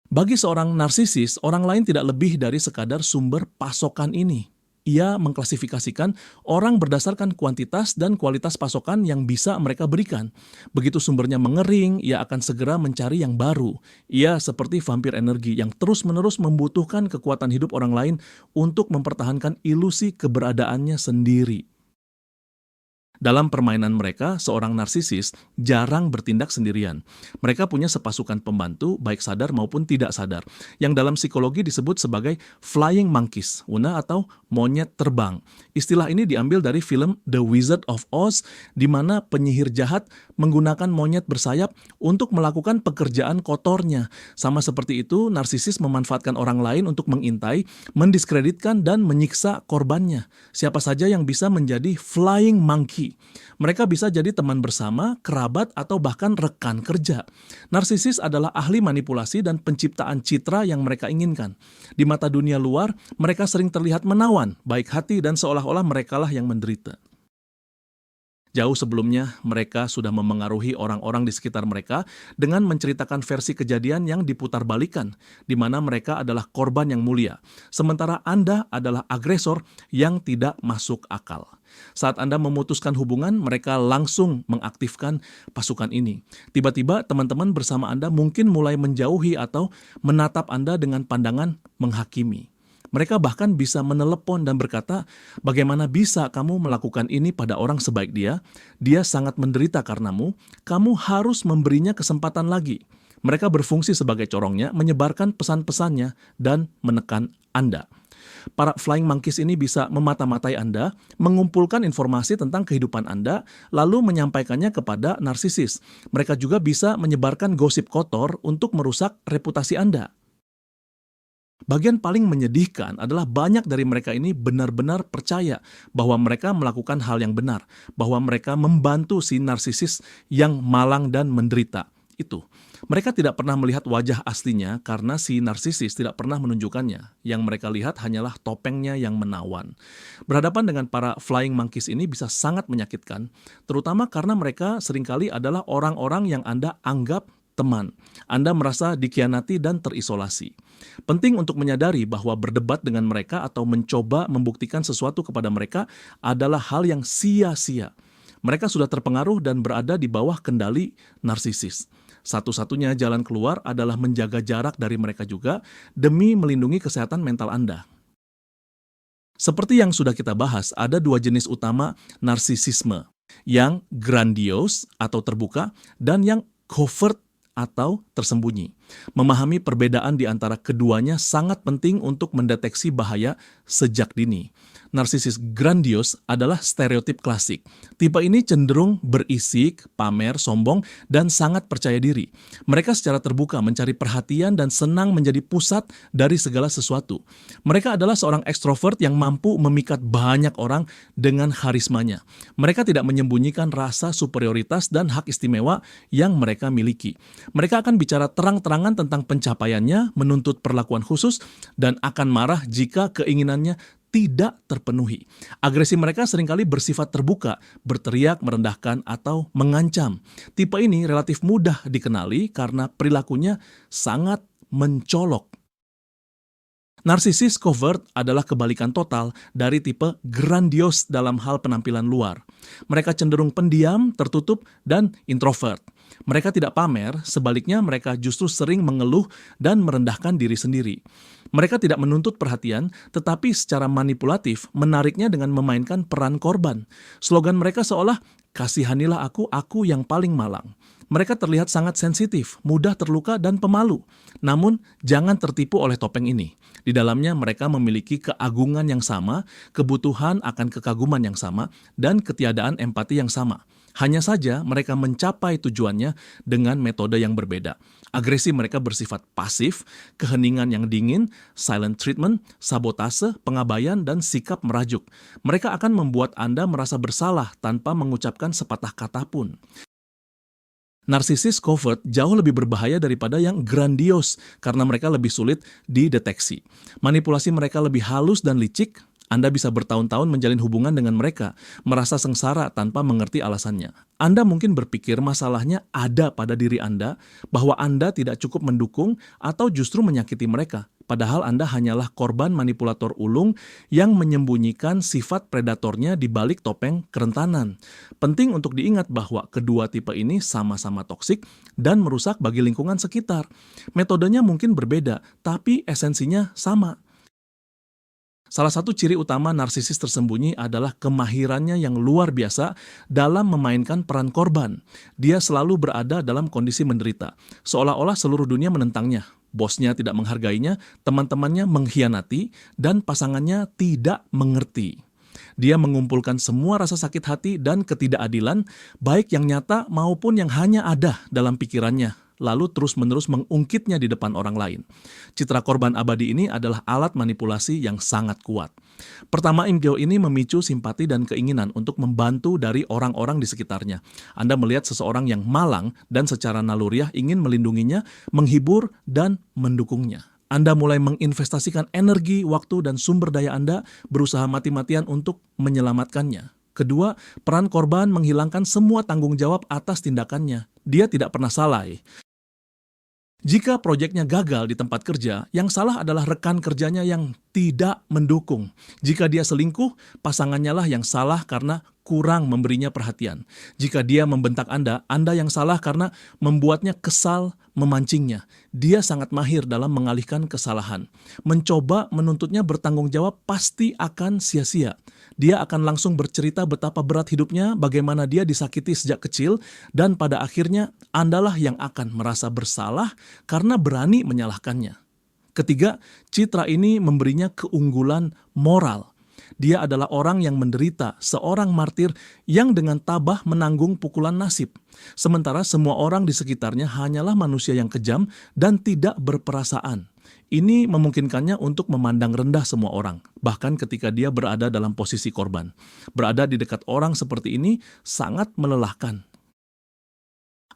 S1: Bagi seorang narsisis, orang lain tidak lebih dari sekadar sumber pasokan ini. Ia mengklasifikasikan orang berdasarkan kuantitas dan kualitas pasokan yang bisa mereka berikan. Begitu sumbernya mengering, ia akan segera mencari yang baru. Ia seperti vampir energi yang terus-menerus membutuhkan kekuatan hidup orang lain untuk mempertahankan ilusi keberadaannya sendiri. Dalam permainan mereka, seorang narsisis jarang bertindak sendirian. Mereka punya sepasukan pembantu, baik sadar maupun tidak sadar, yang dalam psikologi disebut sebagai flying monkeys, atau monyet terbang. Istilah ini diambil dari film The Wizard of Oz, di mana penyihir jahat menggunakan monyet bersayap untuk melakukan pekerjaan kotornya. Sama seperti itu, narsisis memanfaatkan orang lain untuk mengintai, mendiskreditkan, dan menyiksa korbannya. Siapa saja yang bisa menjadi flying monkey. Mereka bisa jadi teman bersama, kerabat, atau bahkan rekan kerja. Narsisis adalah ahli manipulasi dan penciptaan citra yang mereka inginkan. Di mata dunia luar, mereka sering terlihat menawan, baik hati, dan seolah-olah merekalah yang menderita. Jauh sebelumnya, mereka sudah memengaruhi orang-orang di sekitar mereka dengan menceritakan versi kejadian yang diputarbalikkan, di mana mereka adalah korban yang mulia, sementara Anda adalah agresor yang tidak masuk akal. Saat Anda memutuskan hubungan, mereka langsung mengaktifkan pasukan ini. Tiba-tiba teman-teman bersama Anda mungkin mulai menjauhi atau menatap Anda dengan pandangan menghakimi. Mereka bahkan bisa menelepon dan berkata, bagaimana bisa kamu melakukan ini pada orang sebaik dia? Dia sangat menderita karenamu, kamu harus memberinya kesempatan lagi. Mereka berfungsi sebagai corongnya, menyebarkan pesan-pesannya, dan menekan Anda. Para flying monkeys ini bisa memata-matai Anda, mengumpulkan informasi tentang kehidupan Anda, lalu menyampaikannya kepada narsisis. Mereka juga bisa menyebarkan gosip kotor untuk merusak reputasi Anda. Bagian paling menyedihkan adalah banyak dari mereka ini benar-benar percaya bahwa mereka melakukan hal yang benar, bahwa mereka membantu si narsisis yang malang dan menderita. Itu. Mereka tidak pernah melihat wajah aslinya karena si narsisis tidak pernah menunjukkannya. Yang mereka lihat hanyalah topengnya yang menawan. Berhadapan dengan para flying monkeys ini bisa sangat menyakitkan, terutama karena mereka seringkali adalah orang-orang yang Anda anggap teman. Anda merasa dikhianati dan terisolasi. Penting untuk menyadari bahwa berdebat dengan mereka atau mencoba membuktikan sesuatu kepada mereka adalah hal yang sia-sia. Mereka sudah terpengaruh dan berada di bawah kendali narsisis. Satu-satunya jalan keluar adalah menjaga jarak dari mereka juga demi melindungi kesehatan mental Anda. Seperti yang sudah kita bahas, ada dua jenis utama narsisisme, yang grandios atau terbuka dan yang covert atau tersembunyi. Memahami perbedaan di antara keduanya sangat penting untuk mendeteksi bahaya sejak dini. Narsisis grandios adalah stereotip klasik. Tipe ini cenderung berisik, pamer, sombong, dan sangat percaya diri. Mereka secara terbuka mencari perhatian dan senang menjadi pusat dari segala sesuatu. Mereka adalah seorang ekstrovert yang mampu memikat banyak orang dengan karismanya. Mereka tidak menyembunyikan rasa superioritas dan hak istimewa yang mereka miliki. Mereka akan bicara terang-terangan tentang pencapaiannya, menuntut perlakuan khusus, dan akan marah jika keinginannya tidak terpenuhi. Agresi mereka seringkali bersifat terbuka, berteriak, merendahkan, atau mengancam. Tipe ini relatif mudah dikenali karena perilakunya sangat mencolok. Narsisis covert adalah kebalikan total dari tipe grandios dalam hal penampilan luar. Mereka cenderung pendiam, tertutup, dan introvert. Mereka tidak pamer, sebaliknya mereka justru sering mengeluh dan merendahkan diri sendiri. Mereka tidak menuntut perhatian, tetapi secara manipulatif menariknya dengan memainkan peran korban. Slogan mereka seolah, "Kasihanilah aku yang paling malang." Mereka terlihat sangat sensitif, mudah terluka, dan pemalu. Namun, jangan tertipu oleh topeng ini. Di dalamnya mereka memiliki keagungan yang sama, kebutuhan akan kekaguman yang sama, dan ketiadaan empati yang sama. Hanya saja mereka mencapai tujuannya dengan metode yang berbeda. Agresi mereka bersifat pasif, keheningan yang dingin, silent treatment, sabotase, pengabaian, dan sikap merajuk. Mereka akan membuat Anda merasa bersalah tanpa mengucapkan sepatah kata pun. Narsisis covert jauh lebih berbahaya daripada yang grandios karena mereka lebih sulit dideteksi. Manipulasi mereka lebih halus dan licik. Anda bisa bertahun-tahun menjalin hubungan dengan mereka, merasa sengsara tanpa mengerti alasannya. Anda mungkin berpikir masalahnya ada pada diri Anda, bahwa Anda tidak cukup mendukung atau justru menyakiti mereka. Padahal Anda hanyalah korban manipulator ulung yang menyembunyikan sifat predatornya di balik topeng kerentanan. Penting untuk diingat bahwa kedua tipe ini sama-sama toksik dan merusak bagi lingkungan sekitar. Metodenya mungkin berbeda, tapi esensinya sama. Salah satu ciri utama narsisis tersembunyi adalah kemahirannya yang luar biasa dalam memainkan peran korban. Dia selalu berada dalam kondisi menderita, seolah-olah seluruh dunia menentangnya. Bosnya tidak menghargainya, teman-temannya mengkhianati, dan pasangannya tidak mengerti. Dia mengumpulkan semua rasa sakit hati dan ketidakadilan, baik yang nyata maupun yang hanya ada dalam pikirannya, lalu terus-menerus mengungkitnya di depan orang lain. Citra korban abadi ini adalah alat manipulasi yang sangat kuat. Pertama, imgeo ini memicu simpati dan keinginan untuk membantu dari orang-orang di sekitarnya. Anda melihat seseorang yang malang dan secara naluriah ingin melindunginya, menghibur, dan mendukungnya. Anda mulai menginvestasikan energi, waktu, dan sumber daya Anda berusaha mati-matian untuk menyelamatkannya. Kedua, peran korban menghilangkan semua tanggung jawab atas tindakannya. Dia tidak pernah salah. Jika proyeknya gagal di tempat kerja, yang salah adalah rekan kerjanya yang tidak mendukung. Jika dia selingkuh, pasangannya lah yang salah karena kurang memberinya perhatian. Jika dia membentak Anda yang salah karena membuatnya kesal, memancingnya. Dia sangat mahir dalam mengalihkan kesalahan. Mencoba menuntutnya bertanggung jawab pasti akan sia-sia. Dia akan langsung bercerita betapa berat hidupnya, bagaimana dia disakiti sejak kecil, dan pada akhirnya Andalah yang akan merasa bersalah karena berani menyalahkannya. Ketiga, citra ini memberinya keunggulan moral. Dia adalah orang yang menderita, seorang martir yang dengan tabah menanggung pukulan nasib. Sementara semua orang di sekitarnya hanyalah manusia yang kejam dan tidak berperasaan. Ini memungkinkannya untuk memandang rendah semua orang, bahkan ketika dia berada dalam posisi korban. Berada di dekat orang seperti ini sangat melelahkan.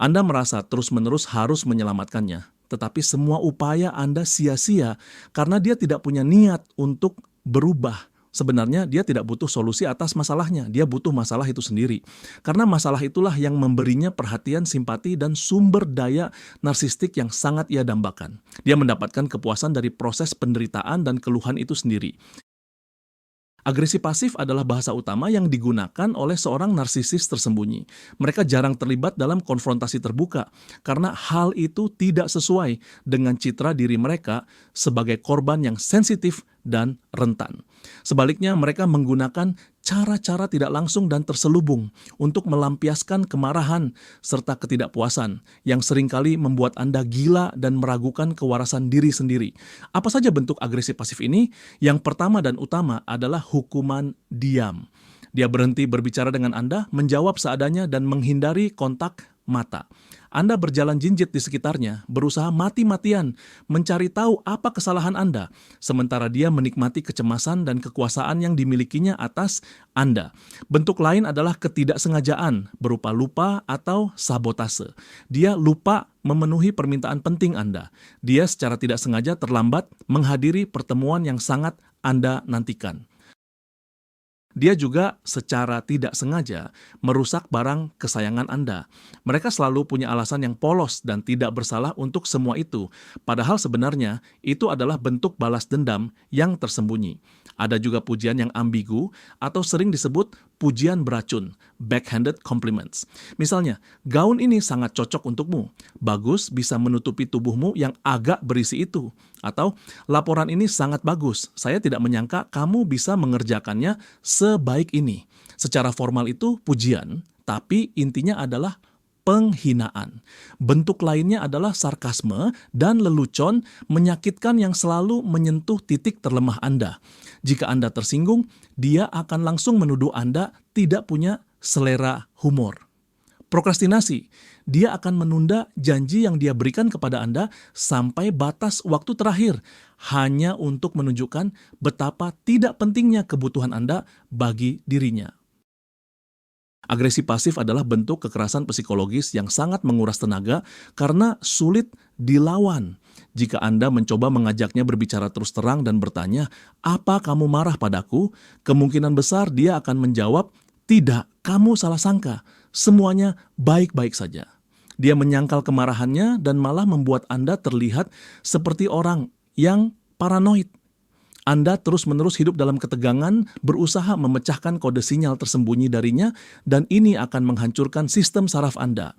S1: Anda merasa terus-menerus harus menyelamatkannya, tetapi semua upaya Anda sia-sia karena dia tidak punya niat untuk berubah. Sebenarnya dia tidak butuh solusi atas masalahnya, dia butuh masalah itu sendiri. Karena masalah itulah yang memberinya perhatian, simpati, dan sumber daya narsistik yang sangat ia dambakan. Dia mendapatkan kepuasan dari proses penderitaan dan keluhan itu sendiri. Agresi pasif adalah bahasa utama yang digunakan oleh seorang narsisis tersembunyi. Mereka jarang terlibat dalam konfrontasi terbuka karena hal itu tidak sesuai dengan citra diri mereka sebagai korban yang sensitif dan rentan. Sebaliknya, mereka menggunakan cara-cara tidak langsung dan terselubung untuk melampiaskan kemarahan serta ketidakpuasan yang seringkali membuat Anda gila dan meragukan kewarasan diri sendiri. Apa saja bentuk agresi pasif ini? Yang pertama dan utama adalah hukuman diam. Dia berhenti berbicara dengan Anda, menjawab seadanya, dan menghindari kontak mata. Anda berjalan jinjit di sekitarnya, berusaha mati-matian mencari tahu apa kesalahan Anda, sementara dia menikmati kecemasan dan kekuasaan yang dimilikinya atas Anda. Bentuk lain adalah ketidaksengajaan, berupa lupa atau sabotase. Dia lupa memenuhi permintaan penting Anda. Dia secara tidak sengaja terlambat menghadiri pertemuan yang sangat Anda nantikan. Dia juga secara tidak sengaja merusak barang kesayangan Anda. Mereka selalu punya alasan yang polos dan tidak bersalah untuk semua itu, padahal sebenarnya itu adalah bentuk balas dendam yang tersembunyi. Ada juga pujian yang ambigu atau sering disebut pujian beracun, backhanded compliments. Misalnya, gaun ini sangat cocok untukmu, bagus bisa menutupi tubuhmu yang agak berisi itu. Atau, laporan ini sangat bagus, saya tidak menyangka kamu bisa mengerjakannya sebaik ini. Secara formal itu pujian, tapi intinya adalah penghinaan. Bentuk lainnya adalah sarkasme dan lelucon menyakitkan yang selalu menyentuh titik terlemah Anda. Jika Anda tersinggung, dia akan langsung menuduh Anda tidak punya selera humor. Prokrastinasi, dia akan menunda janji yang dia berikan kepada Anda sampai batas waktu terakhir, hanya untuk menunjukkan betapa tidak pentingnya kebutuhan Anda bagi dirinya. Agresi pasif adalah bentuk kekerasan psikologis yang sangat menguras tenaga karena sulit dilawan. Jika Anda mencoba mengajaknya berbicara terus terang dan bertanya, "Apa kamu marah padaku?" Kemungkinan besar dia akan menjawab, "Tidak, kamu salah sangka. Semuanya baik-baik saja." Dia menyangkal kemarahannya dan malah membuat Anda terlihat seperti orang yang paranoid. Anda terus-menerus hidup dalam ketegangan, berusaha memecahkan kode sinyal tersembunyi darinya, dan ini akan menghancurkan sistem saraf Anda.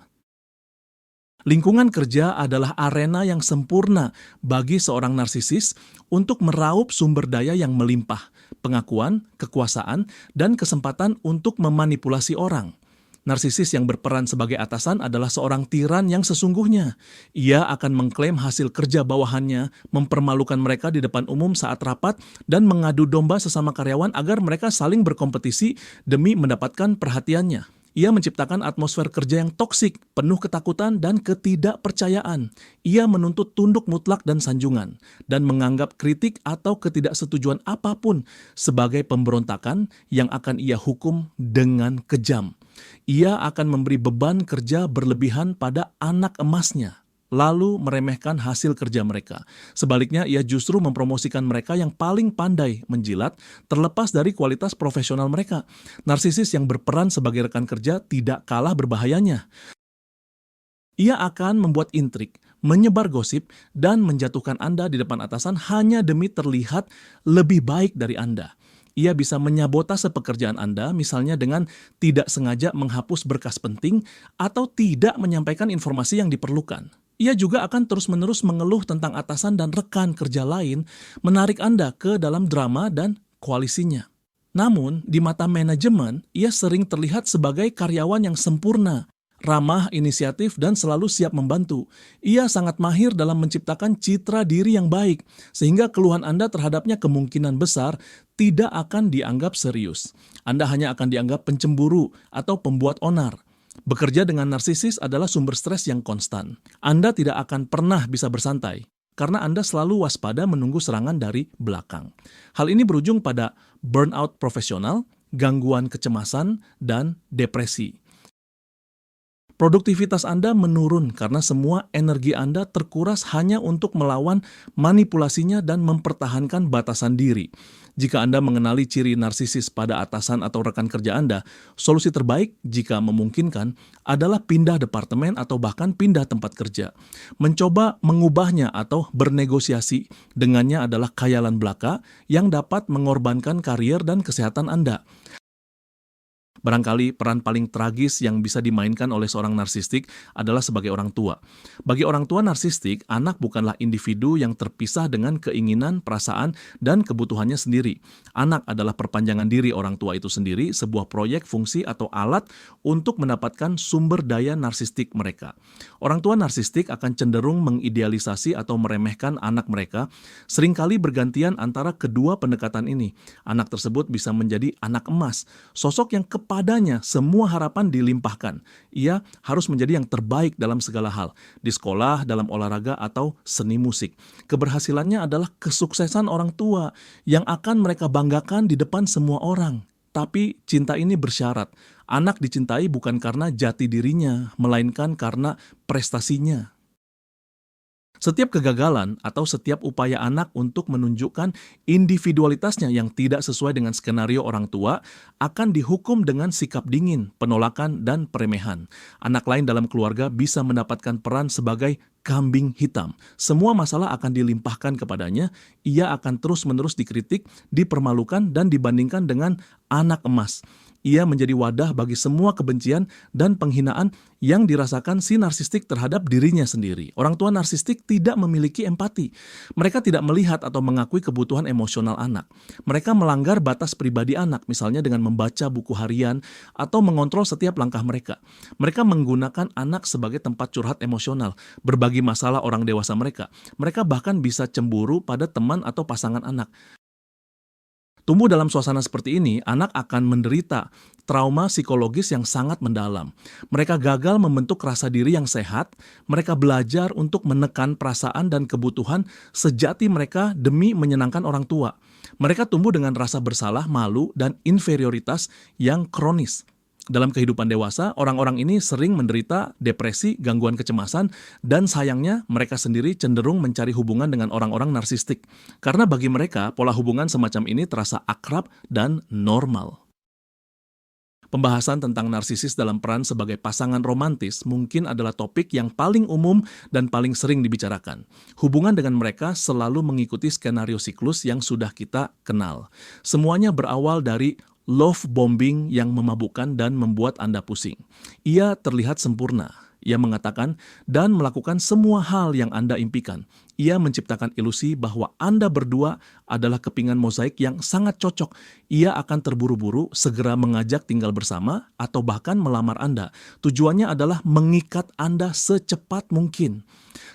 S1: Lingkungan kerja adalah arena yang sempurna bagi seorang narsisis untuk meraup sumber daya yang melimpah, pengakuan, kekuasaan, dan kesempatan untuk memanipulasi orang. Narsisis yang berperan sebagai atasan adalah seorang tiran yang sesungguhnya. Ia akan mengklaim hasil kerja bawahannya, mempermalukan mereka di depan umum saat rapat, dan mengadu domba sesama karyawan agar mereka saling berkompetisi demi mendapatkan perhatiannya. Ia menciptakan atmosfer kerja yang toksik, penuh ketakutan dan ketidakpercayaan. Ia menuntut tunduk mutlak dan sanjungan, dan menganggap kritik atau ketidaksetujuan apapun sebagai pemberontakan yang akan ia hukum dengan kejam. Ia akan memberi beban kerja berlebihan pada anak emasnya. lalu meremehkan hasil kerja mereka. Sebaliknya, ia justru mempromosikan mereka yang paling pandai menjilat, terlepas dari kualitas profesional mereka. Narsisis yang berperan sebagai rekan kerja tidak kalah berbahayanya. Ia akan membuat intrik, menyebar gosip, dan menjatuhkan Anda di depan atasan hanya demi terlihat lebih baik dari Anda. Ia bisa menyabotase pekerjaan Anda, misalnya dengan tidak sengaja menghapus berkas penting atau tidak menyampaikan informasi yang diperlukan. Ia juga akan terus-menerus mengeluh tentang atasan dan rekan kerja lain, menarik Anda ke dalam drama dan koalisinya. Namun, di mata manajemen, ia sering terlihat sebagai karyawan yang sempurna, ramah, inisiatif, dan selalu siap membantu. Ia sangat mahir dalam menciptakan citra diri yang baik, sehingga keluhan Anda terhadapnya kemungkinan besar tidak akan dianggap serius. Anda hanya akan dianggap pencemburu atau pembuat onar. Bekerja dengan narsisis adalah sumber stres yang konstan. Anda tidak akan pernah bisa bersantai, karena Anda selalu waspada menunggu serangan dari belakang. Hal ini berujung pada burnout profesional, gangguan kecemasan, dan depresi. Produktivitas Anda menurun karena semua energi Anda terkuras hanya untuk melawan manipulasinya dan mempertahankan batasan diri. Jika Anda mengenali ciri narsisis pada atasan atau rekan kerja Anda, solusi terbaik jika memungkinkan adalah pindah departemen atau bahkan pindah tempat kerja. Mencoba mengubahnya atau bernegosiasi dengannya adalah khayalan belaka yang dapat mengorbankan karier dan kesehatan Anda. Barangkali peran paling tragis yang bisa dimainkan oleh seorang narsistik adalah sebagai orang tua. Bagi orang tua narsistik, anak bukanlah individu yang terpisah dengan keinginan, perasaan, dan kebutuhannya sendiri. Anak adalah perpanjangan diri orang tua itu sendiri, sebuah proyek, fungsi, atau alat untuk mendapatkan sumber daya narsistik mereka. Orang tua narsistik akan cenderung mengidealisasi atau meremehkan anak mereka, seringkali bergantian antara kedua pendekatan ini. Anak tersebut bisa menjadi anak emas, sosok yang kepadanya semua harapan dilimpahkan. Ia harus menjadi yang terbaik dalam segala hal, di sekolah, dalam olahraga, atau seni musik. Keberhasilannya adalah kesuksesan orang tua yang akan mereka banggakan di depan semua orang. Tapi cinta ini bersyarat. Anak dicintai bukan karena jati dirinya, melainkan karena prestasinya. Setiap kegagalan atau setiap upaya anak untuk menunjukkan individualitasnya yang tidak sesuai dengan skenario orang tua akan dihukum dengan sikap dingin, penolakan, dan peremehan. Anak lain dalam keluarga bisa mendapatkan peran sebagai kambing hitam. Semua masalah akan dilimpahkan kepadanya, ia akan terus-menerus dikritik, dipermalukan, dan dibandingkan dengan anak emas. Ia menjadi wadah bagi semua kebencian dan penghinaan yang dirasakan si narsistik terhadap dirinya sendiri. Orang tua narsistik tidak memiliki empati. Mereka tidak melihat atau mengakui kebutuhan emosional anak. Mereka melanggar batas pribadi anak, misalnya dengan membaca buku harian atau mengontrol setiap langkah mereka. Mereka menggunakan anak sebagai tempat curhat emosional, berbagi masalah orang dewasa mereka. Mereka bahkan bisa cemburu pada teman atau pasangan anak. Tumbuh dalam suasana seperti ini, anak akan menderita trauma psikologis yang sangat mendalam. Mereka gagal membentuk rasa diri yang sehat, mereka belajar untuk menekan perasaan dan kebutuhan sejati mereka demi menyenangkan orang tua. Mereka tumbuh dengan rasa bersalah, malu, dan inferioritas yang kronis. Dalam kehidupan dewasa, orang-orang ini sering menderita depresi, gangguan kecemasan, dan sayangnya mereka sendiri cenderung mencari hubungan dengan orang-orang narsistik. Karena bagi mereka, pola hubungan semacam ini terasa akrab dan normal. Pembahasan tentang narsisis dalam peran sebagai pasangan romantis mungkin adalah topik yang paling umum dan paling sering dibicarakan. Hubungan dengan mereka selalu mengikuti skenario siklus yang sudah kita kenal. Semuanya berawal dari love bombing yang memabukkan dan membuat Anda pusing. Ia terlihat sempurna. Ia mengatakan dan melakukan semua hal yang Anda impikan. Ia menciptakan ilusi bahwa Anda berdua adalah kepingan mozaik yang sangat cocok. Ia akan terburu-buru segera mengajak tinggal bersama atau bahkan melamar Anda. Tujuannya adalah mengikat Anda secepat mungkin.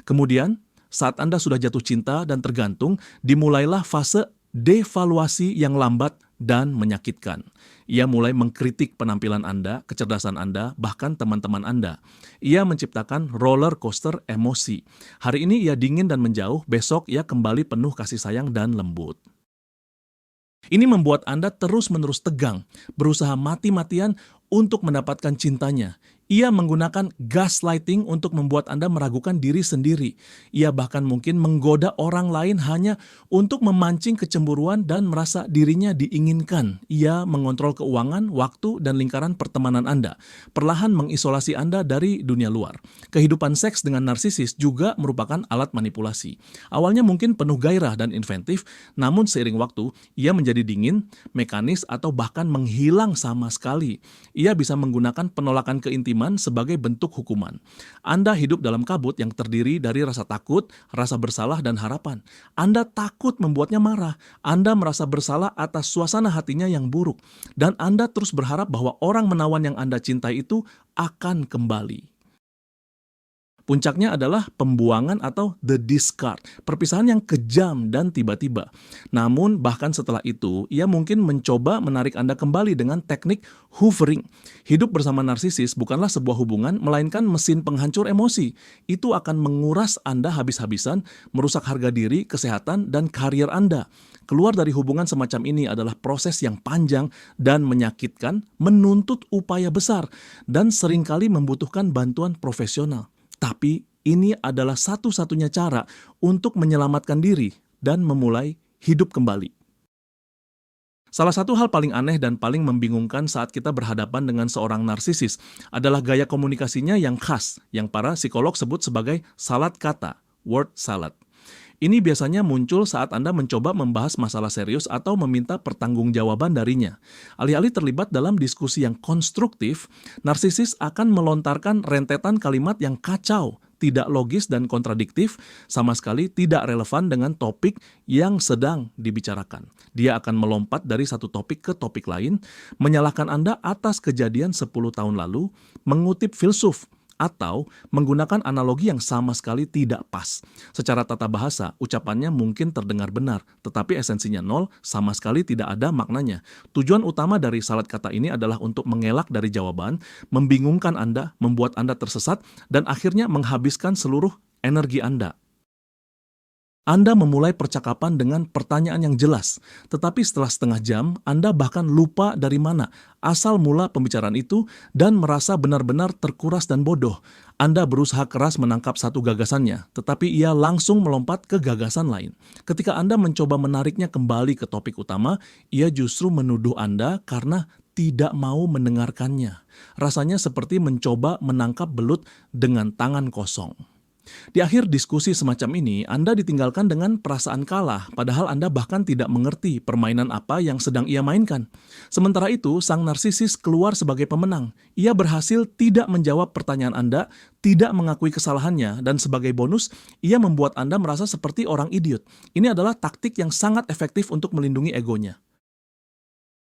S1: Kemudian, saat Anda sudah jatuh cinta dan tergantung, dimulailah fase devaluasi yang lambat dan menyakitkan. Ia mulai mengkritik penampilan Anda, kecerdasan Anda, bahkan teman-teman Anda. Ia menciptakan roller coaster emosi. Hari ini ia dingin dan menjauh, besok ia kembali penuh kasih sayang dan lembut. Ini membuat Anda terus-menerus tegang, berusaha mati-matian untuk mendapatkan cintanya. Ia menggunakan gaslighting untuk membuat Anda meragukan diri sendiri. Ia bahkan mungkin menggoda orang lain hanya untuk memancing kecemburuan dan merasa dirinya diinginkan. Ia mengontrol keuangan, waktu, dan lingkaran pertemanan Anda, perlahan mengisolasi Anda dari dunia luar. Kehidupan seks dengan narsisis juga merupakan alat manipulasi. Awalnya mungkin penuh gairah dan inventif, namun seiring waktu, ia menjadi dingin, mekanis, atau bahkan menghilang sama sekali. Ia bisa menggunakan penolakan keintiman sebagai bentuk hukuman. Anda hidup dalam kabut yang terdiri dari rasa takut, rasa bersalah, dan harapan. Anda takut membuatnya marah. Anda merasa bersalah atas suasana hatinya yang buruk. Dan Anda terus berharap bahwa orang menawan yang Anda cintai itu akan kembali. Puncaknya adalah pembuangan atau the discard, perpisahan yang kejam dan tiba-tiba. Namun bahkan setelah itu, ia mungkin mencoba menarik Anda kembali dengan teknik hoovering. Hidup bersama narsisis bukanlah sebuah hubungan, melainkan mesin penghancur emosi. Itu akan menguras Anda habis-habisan, merusak harga diri, kesehatan, dan karir Anda. Keluar dari hubungan semacam ini adalah proses yang panjang dan menyakitkan, menuntut upaya besar, dan seringkali membutuhkan bantuan profesional. Tapi ini adalah satu-satunya cara untuk menyelamatkan diri dan memulai hidup kembali. Salah satu hal paling aneh dan paling membingungkan saat kita berhadapan dengan seorang narsisis adalah gaya komunikasinya yang khas, yang para psikolog sebut sebagai salad kata, word salad. Ini biasanya muncul saat Anda mencoba membahas masalah serius atau meminta pertanggungjawaban darinya. Alih-alih terlibat dalam diskusi yang konstruktif, narsisis akan melontarkan rentetan kalimat yang kacau, tidak logis dan kontradiktif, sama sekali tidak relevan dengan topik yang sedang dibicarakan. Dia akan melompat dari satu topik ke topik lain, menyalahkan Anda atas kejadian 10 tahun lalu, mengutip filsuf, atau menggunakan analogi yang sama sekali tidak pas. Secara tata bahasa, ucapannya mungkin terdengar benar, tetapi esensinya nol, sama sekali tidak ada maknanya. Tujuan utama dari salad kata ini adalah untuk mengelak dari jawaban, membingungkan Anda, membuat Anda tersesat, dan akhirnya menghabiskan seluruh energi Anda. Anda memulai percakapan dengan pertanyaan yang jelas, tetapi setelah setengah jam, Anda bahkan lupa dari mana asal mula pembicaraan itu dan merasa benar-benar terkuras dan bodoh. Anda berusaha keras menangkap satu gagasannya, tetapi ia langsung melompat ke gagasan lain. Ketika Anda mencoba menariknya kembali ke topik utama, ia justru menuduh Anda karena tidak mau mendengarkannya. Rasanya seperti mencoba menangkap belut dengan tangan kosong. Di akhir diskusi semacam ini, Anda ditinggalkan dengan perasaan kalah, padahal Anda bahkan tidak mengerti permainan apa yang sedang ia mainkan. Sementara itu, sang narsisis keluar sebagai pemenang. Ia berhasil tidak menjawab pertanyaan Anda, tidak mengakui kesalahannya, dan sebagai bonus, ia membuat Anda merasa seperti orang idiot. Ini adalah taktik yang sangat efektif untuk melindungi egonya.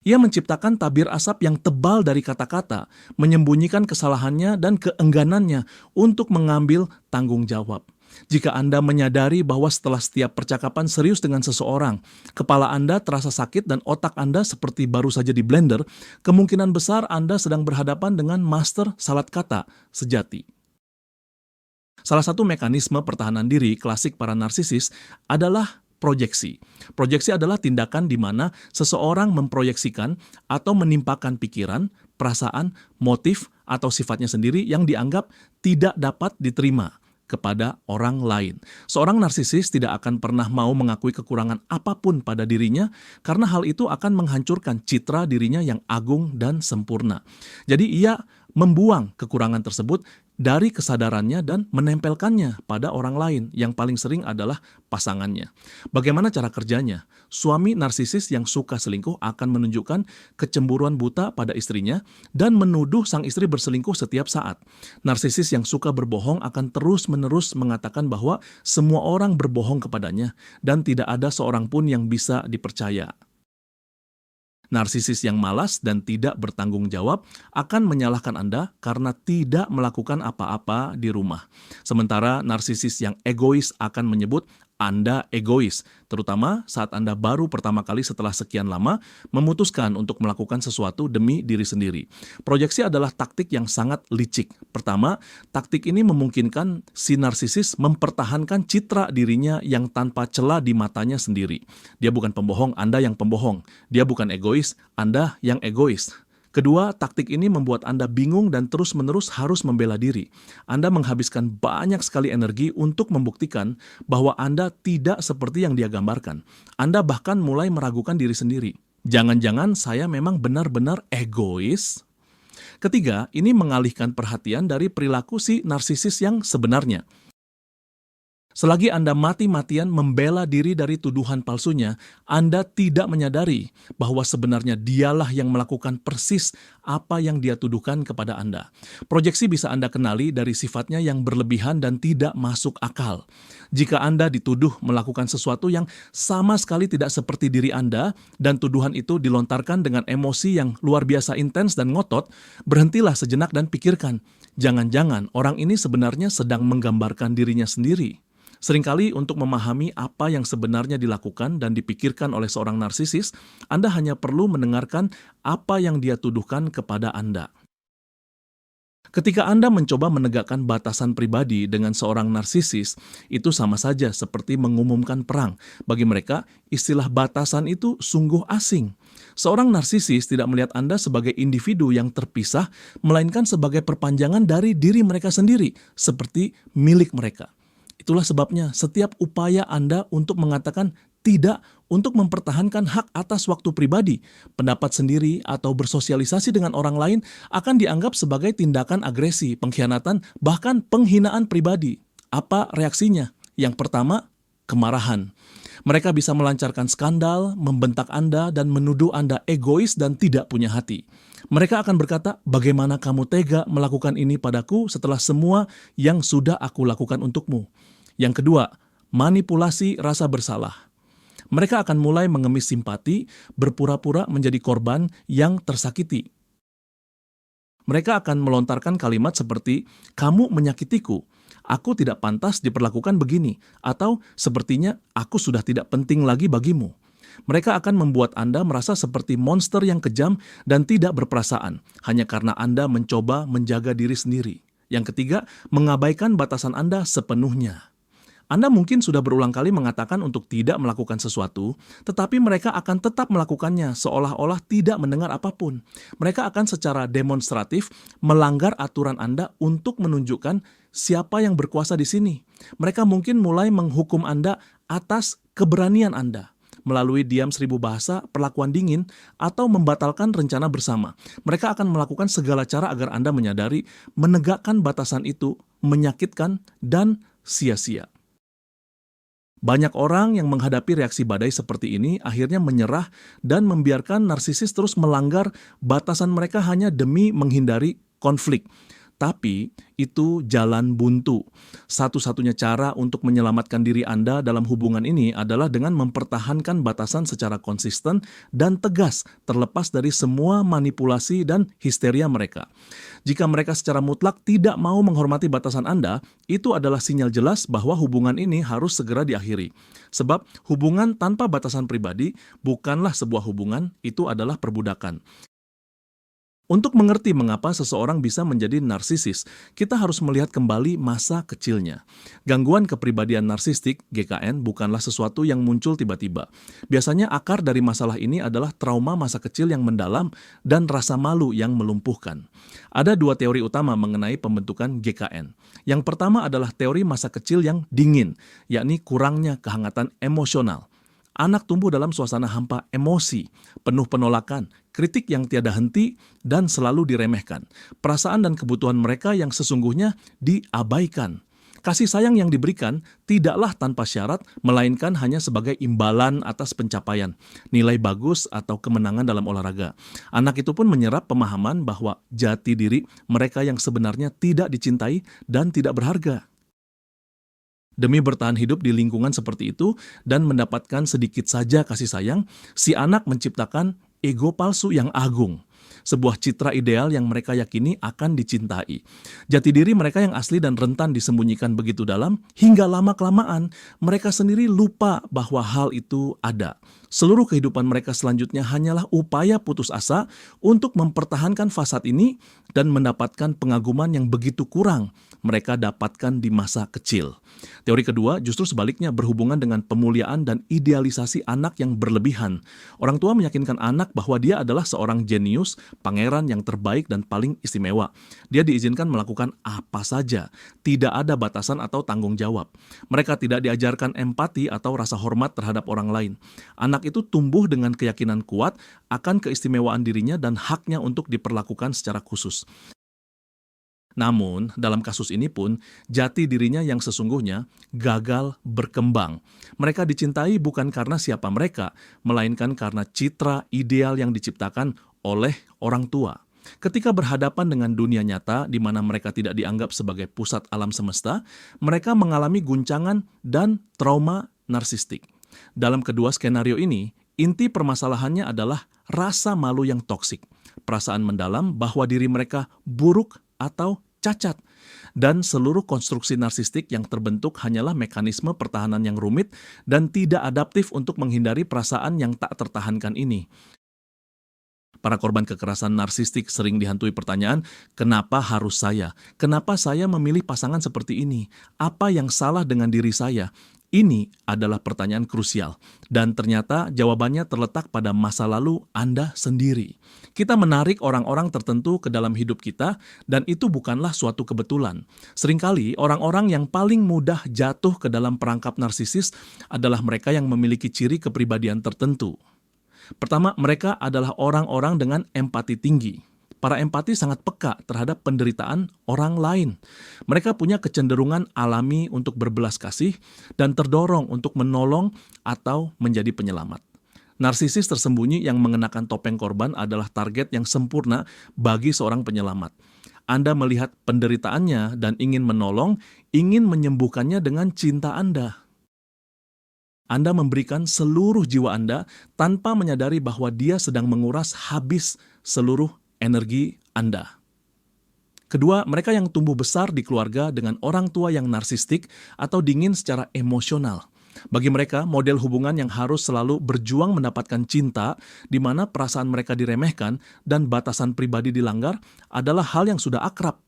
S1: Ia menciptakan tabir asap yang tebal dari kata-kata, menyembunyikan kesalahannya dan keengganannya untuk mengambil tanggung jawab. Jika Anda menyadari bahwa setelah setiap percakapan serius dengan seseorang, kepala Anda terasa sakit dan otak Anda seperti baru saja di blender, kemungkinan besar Anda sedang berhadapan dengan master salad kata sejati. Salah satu mekanisme pertahanan diri klasik para narsisis adalah proyeksi. Proyeksi adalah tindakan di mana seseorang memproyeksikan atau menimpakan pikiran, perasaan, motif, atau sifatnya sendiri yang dianggap tidak dapat diterima kepada orang lain. Seorang narsisis tidak akan pernah mau mengakui kekurangan apapun pada dirinya karena hal itu akan menghancurkan citra dirinya yang agung dan sempurna. Jadi ia membuang kekurangan tersebut dari kesadarannya dan menempelkannya pada orang lain yang paling sering adalah pasangannya. Bagaimana cara kerjanya? Suami narsisis yang suka selingkuh akan menunjukkan kecemburuan buta pada istrinya dan menuduh sang istri berselingkuh setiap saat. Narsisis yang suka berbohong akan terus-menerus mengatakan bahwa semua orang berbohong kepadanya dan tidak ada seorang pun yang bisa dipercaya. Narsisis yang malas dan tidak bertanggung jawab akan menyalahkan Anda karena tidak melakukan apa-apa di rumah. Sementara narsisis yang egois akan menyebut Anda egois, terutama saat Anda baru pertama kali setelah sekian lama memutuskan untuk melakukan sesuatu demi diri sendiri. Proyeksi adalah taktik yang sangat licik. Pertama, taktik ini memungkinkan si narsisis mempertahankan citra dirinya yang tanpa celah di matanya sendiri. Dia bukan pembohong, Anda yang pembohong. Dia bukan egois, Anda yang egois. Kedua, taktik ini membuat Anda bingung dan terus-menerus harus membela diri. Anda menghabiskan banyak sekali energi untuk membuktikan bahwa Anda tidak seperti yang dia gambarkan. Anda bahkan mulai meragukan diri sendiri. Jangan-jangan saya memang benar-benar egois? Ketiga, ini mengalihkan perhatian dari perilaku si narsisis yang sebenarnya. Selagi Anda mati-matian membela diri dari tuduhan palsunya, Anda tidak menyadari bahwa sebenarnya dialah yang melakukan persis apa yang dia tuduhkan kepada Anda. Proyeksi bisa Anda kenali dari sifatnya yang berlebihan dan tidak masuk akal. Jika Anda dituduh melakukan sesuatu yang sama sekali tidak seperti diri Anda, dan tuduhan itu dilontarkan dengan emosi yang luar biasa intens dan ngotot, berhentilah sejenak dan pikirkan, jangan-jangan orang ini sebenarnya sedang menggambarkan dirinya sendiri. Seringkali untuk memahami apa yang sebenarnya dilakukan dan dipikirkan oleh seorang narsisis, Anda hanya perlu mendengarkan apa yang dia tuduhkan kepada Anda. Ketika Anda mencoba menegakkan batasan pribadi dengan seorang narsisis, itu sama saja seperti mengumumkan perang. Bagi mereka, istilah batasan itu sungguh asing. Seorang narsisis tidak melihat Anda sebagai individu yang terpisah, melainkan sebagai perpanjangan dari diri mereka sendiri, seperti milik mereka. Itulah sebabnya setiap upaya Anda untuk mengatakan tidak untuk mempertahankan hak atas waktu pribadi, pendapat sendiri, atau bersosialisasi dengan orang lain akan dianggap sebagai tindakan agresi, pengkhianatan, bahkan penghinaan pribadi. Apa reaksinya? Yang pertama, kemarahan. Mereka bisa melancarkan skandal, membentak Anda, dan menuduh Anda egois dan tidak punya hati. Mereka akan berkata, bagaimana kamu tega melakukan ini padaku setelah semua yang sudah aku lakukan untukmu? Yang kedua, manipulasi rasa bersalah. Mereka akan mulai mengemis simpati, berpura-pura menjadi korban yang tersakiti. Mereka akan melontarkan kalimat seperti, kamu menyakitiku, aku tidak pantas diperlakukan begini, atau sepertinya aku sudah tidak penting lagi bagimu. Mereka akan membuat Anda merasa seperti monster yang kejam dan tidak berperasaan, hanya karena Anda mencoba menjaga diri sendiri. Yang ketiga, mengabaikan batasan Anda sepenuhnya. Anda mungkin sudah berulang kali mengatakan untuk tidak melakukan sesuatu, tetapi mereka akan tetap melakukannya seolah-olah tidak mendengar apapun. Mereka akan secara demonstratif melanggar aturan Anda untuk menunjukkan siapa yang berkuasa di sini. Mereka mungkin mulai menghukum Anda atas keberanian Anda, melalui diam 1000 bahasa, perlakuan dingin, atau membatalkan rencana bersama. Mereka akan melakukan segala cara agar Anda menyadari menegakkan batasan itu menyakitkan dan sia-sia. Banyak orang yang menghadapi reaksi badai seperti ini akhirnya menyerah dan membiarkan narsisis terus melanggar batasan mereka hanya demi menghindari konflik. Tapi itu jalan buntu. Satu-satunya cara untuk menyelamatkan diri Anda dalam hubungan ini adalah dengan mempertahankan batasan secara konsisten dan tegas, terlepas dari semua manipulasi dan histeria mereka. Jika mereka secara mutlak tidak mau menghormati batasan Anda, itu adalah sinyal jelas bahwa hubungan ini harus segera diakhiri. Sebab hubungan tanpa batasan pribadi bukanlah sebuah hubungan, itu adalah perbudakan. Untuk mengerti mengapa seseorang bisa menjadi narsisis, kita harus melihat kembali masa kecilnya. Gangguan kepribadian narsistik, GKN, bukanlah sesuatu yang muncul tiba-tiba. Biasanya akar dari masalah ini adalah trauma masa kecil yang mendalam dan rasa malu yang melumpuhkan. Ada dua teori utama mengenai pembentukan GKN. Yang pertama adalah teori masa kecil yang dingin, yakni kurangnya kehangatan emosional. Anak tumbuh dalam suasana hampa emosi, penuh penolakan, kritik yang tiada henti, dan selalu diremehkan. Perasaan dan kebutuhan mereka yang sesungguhnya diabaikan. Kasih sayang yang diberikan tidaklah tanpa syarat, melainkan hanya sebagai imbalan atas pencapaian, nilai bagus atau kemenangan dalam olahraga. Anak itu pun menyerap pemahaman bahwa jati diri mereka yang sebenarnya tidak dicintai dan tidak berharga. Demi bertahan hidup di lingkungan seperti itu dan mendapatkan sedikit saja kasih sayang, si anak menciptakan ego palsu yang agung. Sebuah citra ideal yang mereka yakini akan dicintai. Jati diri mereka yang asli dan rentan disembunyikan begitu dalam, hingga lama-kelamaan mereka sendiri lupa bahwa hal itu ada. Seluruh kehidupan mereka selanjutnya hanyalah upaya putus asa untuk mempertahankan fasad ini dan mendapatkan pengaguman yang begitu kurang mereka dapatkan di masa kecil. Teori kedua justru sebaliknya berhubungan dengan pemuliaan dan idealisasi anak yang berlebihan. Orang tua meyakinkan anak bahwa dia adalah seorang jenius, pangeran yang terbaik dan paling istimewa. Dia diizinkan melakukan apa saja, tidak ada batasan atau tanggung jawab. Mereka tidak diajarkan empati atau rasa hormat terhadap orang lain. Anak itu tumbuh dengan keyakinan kuat akan keistimewaan dirinya dan haknya untuk diperlakukan secara khusus. Namun, dalam kasus ini pun, jati dirinya yang sesungguhnya gagal berkembang. Mereka dicintai bukan karena siapa mereka, melainkan karena citra ideal yang diciptakan oleh orang tua. Ketika berhadapan dengan dunia nyata di mana mereka tidak dianggap sebagai pusat alam semesta, mereka mengalami guncangan dan trauma narsistik. Dalam kedua skenario ini, inti permasalahannya adalah rasa malu yang toksik, perasaan mendalam bahwa diri mereka buruk atau cacat, dan seluruh konstruksi narsistik yang terbentuk hanyalah mekanisme pertahanan yang rumit dan tidak adaptif untuk menghindari perasaan yang tak tertahankan ini. Para korban kekerasan narsistik sering dihantui pertanyaan, kenapa harus saya? Kenapa saya memilih pasangan seperti ini? Apa yang salah dengan diri saya? Ini adalah pertanyaan krusial, dan ternyata jawabannya terletak pada masa lalu Anda sendiri. Kita menarik orang-orang tertentu ke dalam hidup kita, dan itu bukanlah suatu kebetulan. Seringkali orang-orang yang paling mudah jatuh ke dalam perangkap narsisis adalah mereka yang memiliki ciri kepribadian tertentu. Pertama, mereka adalah orang-orang dengan empati tinggi. Para empati sangat peka terhadap penderitaan orang lain. Mereka punya kecenderungan alami untuk berbelas kasih dan terdorong untuk menolong atau menjadi penyelamat. Narsisis tersembunyi yang mengenakan topeng korban adalah target yang sempurna bagi seorang penyelamat. Anda melihat penderitaannya dan ingin menolong, ingin menyembuhkannya dengan cinta Anda. Anda memberikan seluruh jiwa Anda tanpa menyadari bahwa dia sedang menguras habis seluruh energi Anda. Kedua, mereka yang tumbuh besar di keluarga dengan orang tua yang narsistik atau dingin secara emosional. Bagi mereka, model hubungan yang harus selalu berjuang mendapatkan cinta, di mana perasaan mereka diremehkan dan batasan pribadi dilanggar, adalah hal yang sudah akrab.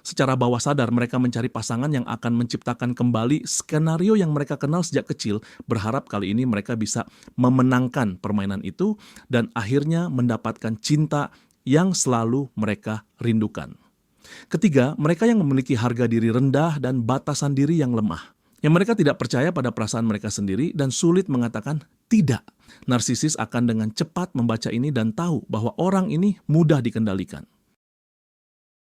S1: Secara bawah sadar, mereka mencari pasangan yang akan menciptakan kembali skenario yang mereka kenal sejak kecil, berharap kali ini mereka bisa memenangkan permainan itu dan akhirnya mendapatkan cinta yang selalu mereka rindukan. Ketiga, mereka yang memiliki harga diri rendah dan batasan diri yang lemah. Yang mereka tidak percaya pada perasaan mereka sendiri dan sulit mengatakan tidak. Narsisis akan dengan cepat membaca ini dan tahu bahwa orang ini mudah dikendalikan.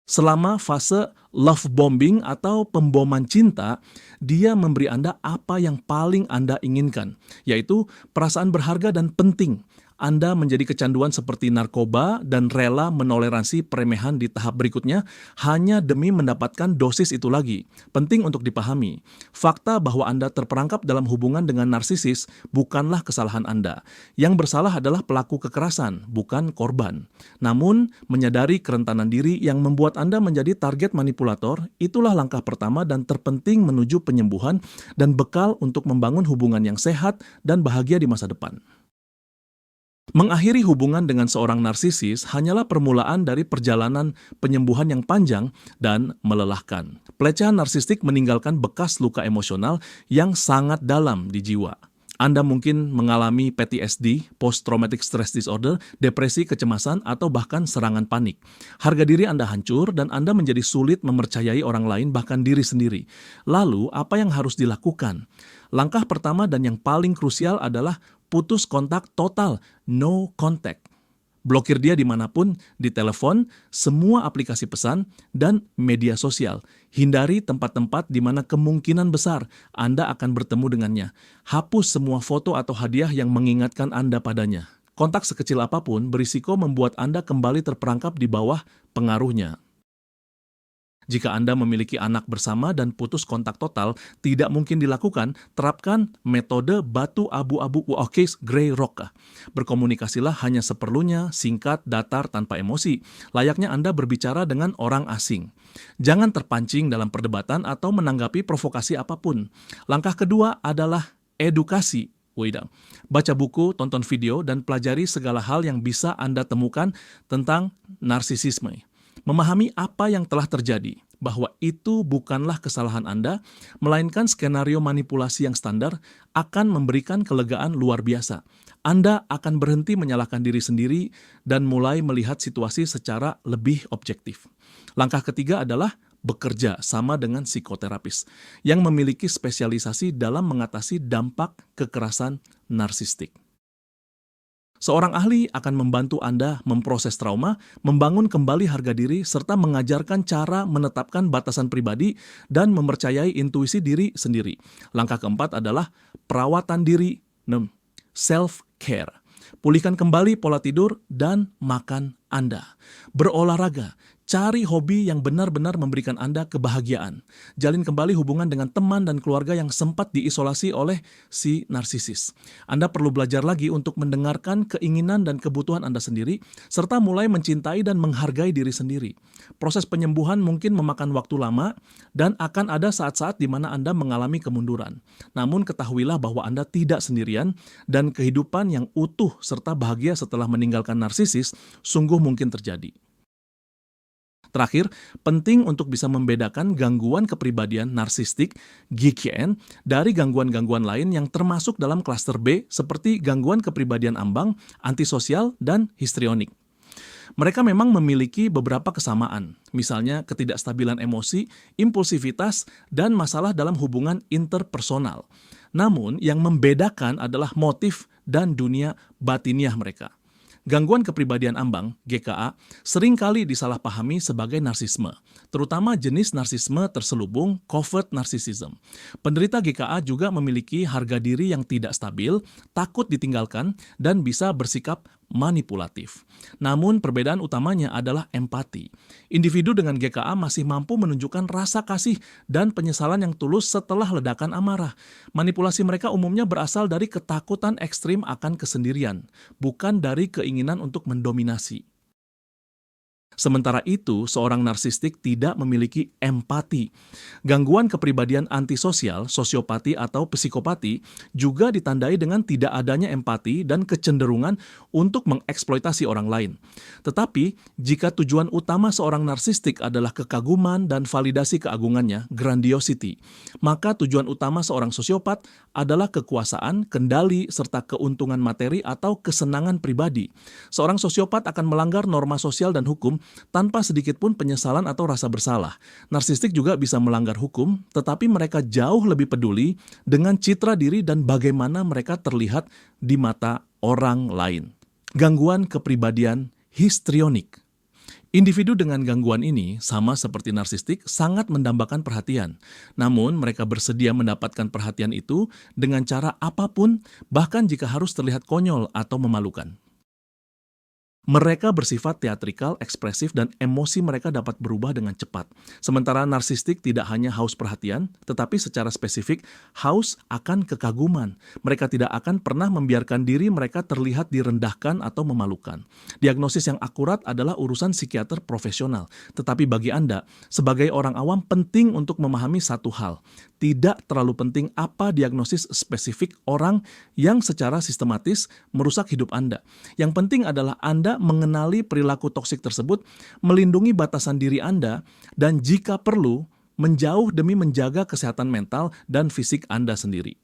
S1: Selama fase love bombing atau pemboman cinta, dia memberi Anda apa yang paling Anda inginkan, yaitu perasaan berharga dan penting. Anda menjadi kecanduan seperti narkoba dan rela menoleransi peremehan di tahap berikutnya hanya demi mendapatkan dosis itu lagi. Penting untuk dipahami, fakta bahwa Anda terperangkap dalam hubungan dengan narsisis bukanlah kesalahan Anda. Yang bersalah adalah pelaku kekerasan, bukan korban. Namun, menyadari kerentanan diri yang membuat Anda menjadi target manipulator, itulah langkah pertama dan terpenting menuju penyembuhan dan bekal untuk membangun hubungan yang sehat dan bahagia di masa depan. Mengakhiri hubungan dengan seorang narsisis hanyalah permulaan dari perjalanan penyembuhan yang panjang dan melelahkan. Pelecehan narsistik meninggalkan bekas luka emosional yang sangat dalam di jiwa. Anda mungkin mengalami PTSD, Post-Traumatic Stress Disorder, depresi, kecemasan, atau bahkan serangan panik. Harga diri Anda hancur dan Anda menjadi sulit mempercayai orang lain, bahkan diri sendiri. Lalu, apa yang harus dilakukan? Langkah pertama dan yang paling krusial adalah putus kontak total, no contact. Blokir dia dimanapun, di telepon, semua aplikasi pesan, dan media sosial. Hindari tempat-tempat di mana kemungkinan besar Anda akan bertemu dengannya. Hapus semua foto atau hadiah yang mengingatkan Anda padanya. Kontak sekecil apapun berisiko membuat Anda kembali terperangkap di bawah pengaruhnya. Jika Anda memiliki anak bersama dan putus kontak total, tidak mungkin dilakukan, terapkan metode batu abu-abu case Grey Rock. Berkomunikasilah hanya seperlunya, singkat, datar, tanpa emosi. Layaknya Anda berbicara dengan orang asing. Jangan terpancing dalam perdebatan atau menanggapi provokasi apapun. Langkah kedua adalah edukasi. Wida. Baca buku, tonton video, dan pelajari segala hal yang bisa Anda temukan tentang narsisisme. Memahami apa yang telah terjadi, bahwa itu bukanlah kesalahan Anda, melainkan skenario manipulasi yang standar akan memberikan kelegaan luar biasa. Anda akan berhenti menyalahkan diri sendiri dan mulai melihat situasi secara lebih objektif. Langkah ketiga adalah bekerja sama dengan psikoterapis yang memiliki spesialisasi dalam mengatasi dampak kekerasan narsistik. Seorang ahli akan membantu Anda memproses trauma, membangun kembali harga diri, serta mengajarkan cara menetapkan batasan pribadi dan mempercayai intuisi diri sendiri. Langkah keempat adalah perawatan diri, self-care. Pulihkan kembali pola tidur dan makan Anda. Berolahraga. Cari hobi yang benar-benar memberikan Anda kebahagiaan. Jalin kembali hubungan dengan teman dan keluarga yang sempat diisolasi oleh si narsisis. Anda perlu belajar lagi untuk mendengarkan keinginan dan kebutuhan Anda sendiri, serta mulai mencintai dan menghargai diri sendiri. Proses penyembuhan mungkin memakan waktu lama, dan akan ada saat-saat di mana Anda mengalami kemunduran. Namun ketahuilah bahwa Anda tidak sendirian, dan kehidupan yang utuh serta bahagia setelah meninggalkan narsisis sungguh mungkin terjadi. Terakhir, penting untuk bisa membedakan gangguan kepribadian narsistik (GKN) dari gangguan-gangguan lain yang termasuk dalam klaster B seperti gangguan kepribadian ambang, antisosial, dan histrionik. Mereka memang memiliki beberapa kesamaan, misalnya ketidakstabilan emosi, impulsivitas, dan masalah dalam hubungan interpersonal. Namun, yang membedakan adalah motif dan dunia batiniah mereka. Gangguan kepribadian ambang, GKA, seringkali disalahpahami sebagai narsisme, terutama jenis narsisme terselubung, covert narcissism. Penderita GKA juga memiliki harga diri yang tidak stabil, takut ditinggalkan, dan bisa bersikap manipulatif. Namun perbedaan utamanya adalah empati. Individu dengan GKA masih mampu menunjukkan rasa kasih dan penyesalan yang tulus setelah ledakan amarah. Manipulasi mereka umumnya berasal dari ketakutan ekstrim akan kesendirian, bukan dari keinginan untuk mendominasi. Sementara itu, seorang narsistik tidak memiliki empati. Gangguan kepribadian antisosial, sosiopati atau psikopati juga ditandai dengan tidak adanya empati dan kecenderungan untuk mengeksploitasi orang lain. Tetapi, jika tujuan utama seorang narsistik adalah kekaguman dan validasi keagungannya, grandiosity, maka tujuan utama seorang sosiopat adalah kekuasaan, kendali, serta keuntungan materi atau kesenangan pribadi. Seorang sosiopat akan melanggar norma sosial dan hukum tanpa sedikit pun penyesalan atau rasa bersalah. Narsistik juga bisa melanggar hukum, tetapi mereka jauh lebih peduli dengan citra diri dan bagaimana mereka terlihat di mata orang lain. Gangguan kepribadian histrionik. Individu dengan gangguan ini, sama seperti narsistik, sangat mendambakan perhatian. Namun, mereka bersedia mendapatkan perhatian itu dengan cara apapun, bahkan jika harus terlihat konyol atau memalukan. Mereka bersifat teatrikal, ekspresif, dan emosi mereka dapat berubah dengan cepat. Sementara narsistik tidak hanya haus perhatian, tetapi secara spesifik haus akan kekaguman. Mereka tidak akan pernah membiarkan diri mereka terlihat direndahkan atau memalukan. Diagnosis yang akurat adalah urusan psikiater profesional. Tetapi bagi Anda, sebagai orang awam penting untuk memahami satu hal. Tidak terlalu penting apa diagnosis spesifik orang yang secara sistematis merusak hidup Anda. Yang penting adalah Anda mengenali perilaku toksik tersebut, melindungi batasan diri Anda, dan jika perlu, menjauh demi menjaga kesehatan mental dan fisik Anda sendiri.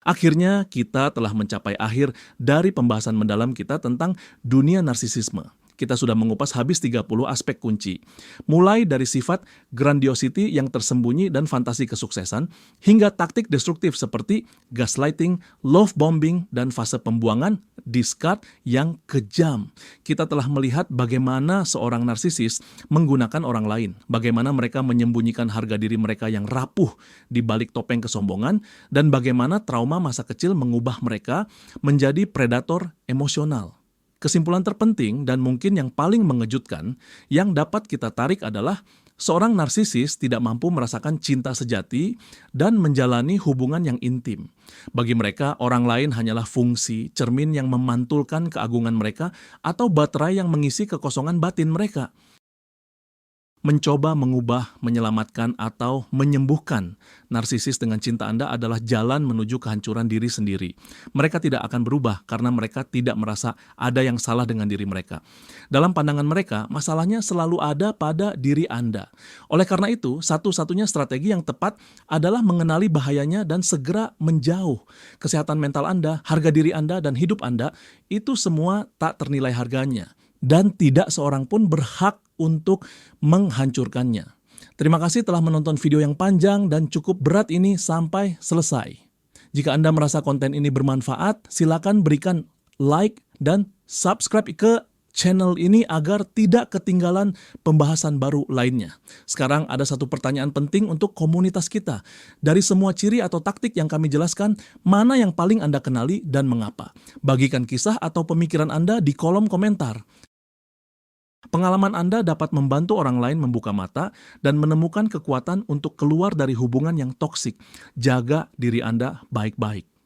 S1: Akhirnya, kita telah mencapai akhir dari pembahasan mendalam kita tentang dunia narsisisme. Kita sudah mengupas habis 30 aspek kunci. Mulai dari sifat grandiosity yang tersembunyi dan fantasi kesuksesan, hingga taktik destruktif seperti gaslighting, love bombing, dan fase pembuangan, discard yang kejam. Kita telah melihat bagaimana seorang narsisis menggunakan orang lain, bagaimana mereka menyembunyikan harga diri mereka yang rapuh di balik topeng kesombongan, dan bagaimana trauma masa kecil mengubah mereka menjadi predator emosional. Kesimpulan terpenting dan mungkin yang paling mengejutkan yang dapat kita tarik adalah seorang narsisis tidak mampu merasakan cinta sejati dan menjalani hubungan yang intim. Bagi mereka, orang lain hanyalah fungsi, cermin yang memantulkan keagungan mereka atau baterai yang mengisi kekosongan batin mereka. Mencoba mengubah, menyelamatkan, atau menyembuhkan narsisis dengan cinta Anda adalah jalan menuju kehancuran diri sendiri. Mereka tidak akan berubah karena mereka tidak merasa ada yang salah dengan diri mereka. Dalam pandangan mereka, masalahnya selalu ada pada diri Anda. Oleh karena itu, satu-satunya strategi yang tepat adalah mengenali bahayanya dan segera menjauh. Kesehatan mental Anda, harga diri Anda, dan hidup Anda, itu semua tak ternilai harganya. Dan tidak seorang pun berhak untuk menghancurkannya. Terima kasih telah menonton video yang panjang dan cukup berat ini sampai selesai. Jika Anda merasa konten ini bermanfaat, silakan berikan like dan subscribe ke channel ini agar tidak ketinggalan pembahasan baru lainnya. Sekarang ada satu pertanyaan penting untuk komunitas kita. Dari semua ciri atau taktik yang kami jelaskan, mana yang paling Anda kenali dan mengapa? Bagikan kisah atau pemikiran Anda di kolom komentar. Pengalaman Anda dapat membantu orang lain membuka mata dan menemukan kekuatan untuk keluar dari hubungan yang toksik. Jaga diri Anda baik-baik.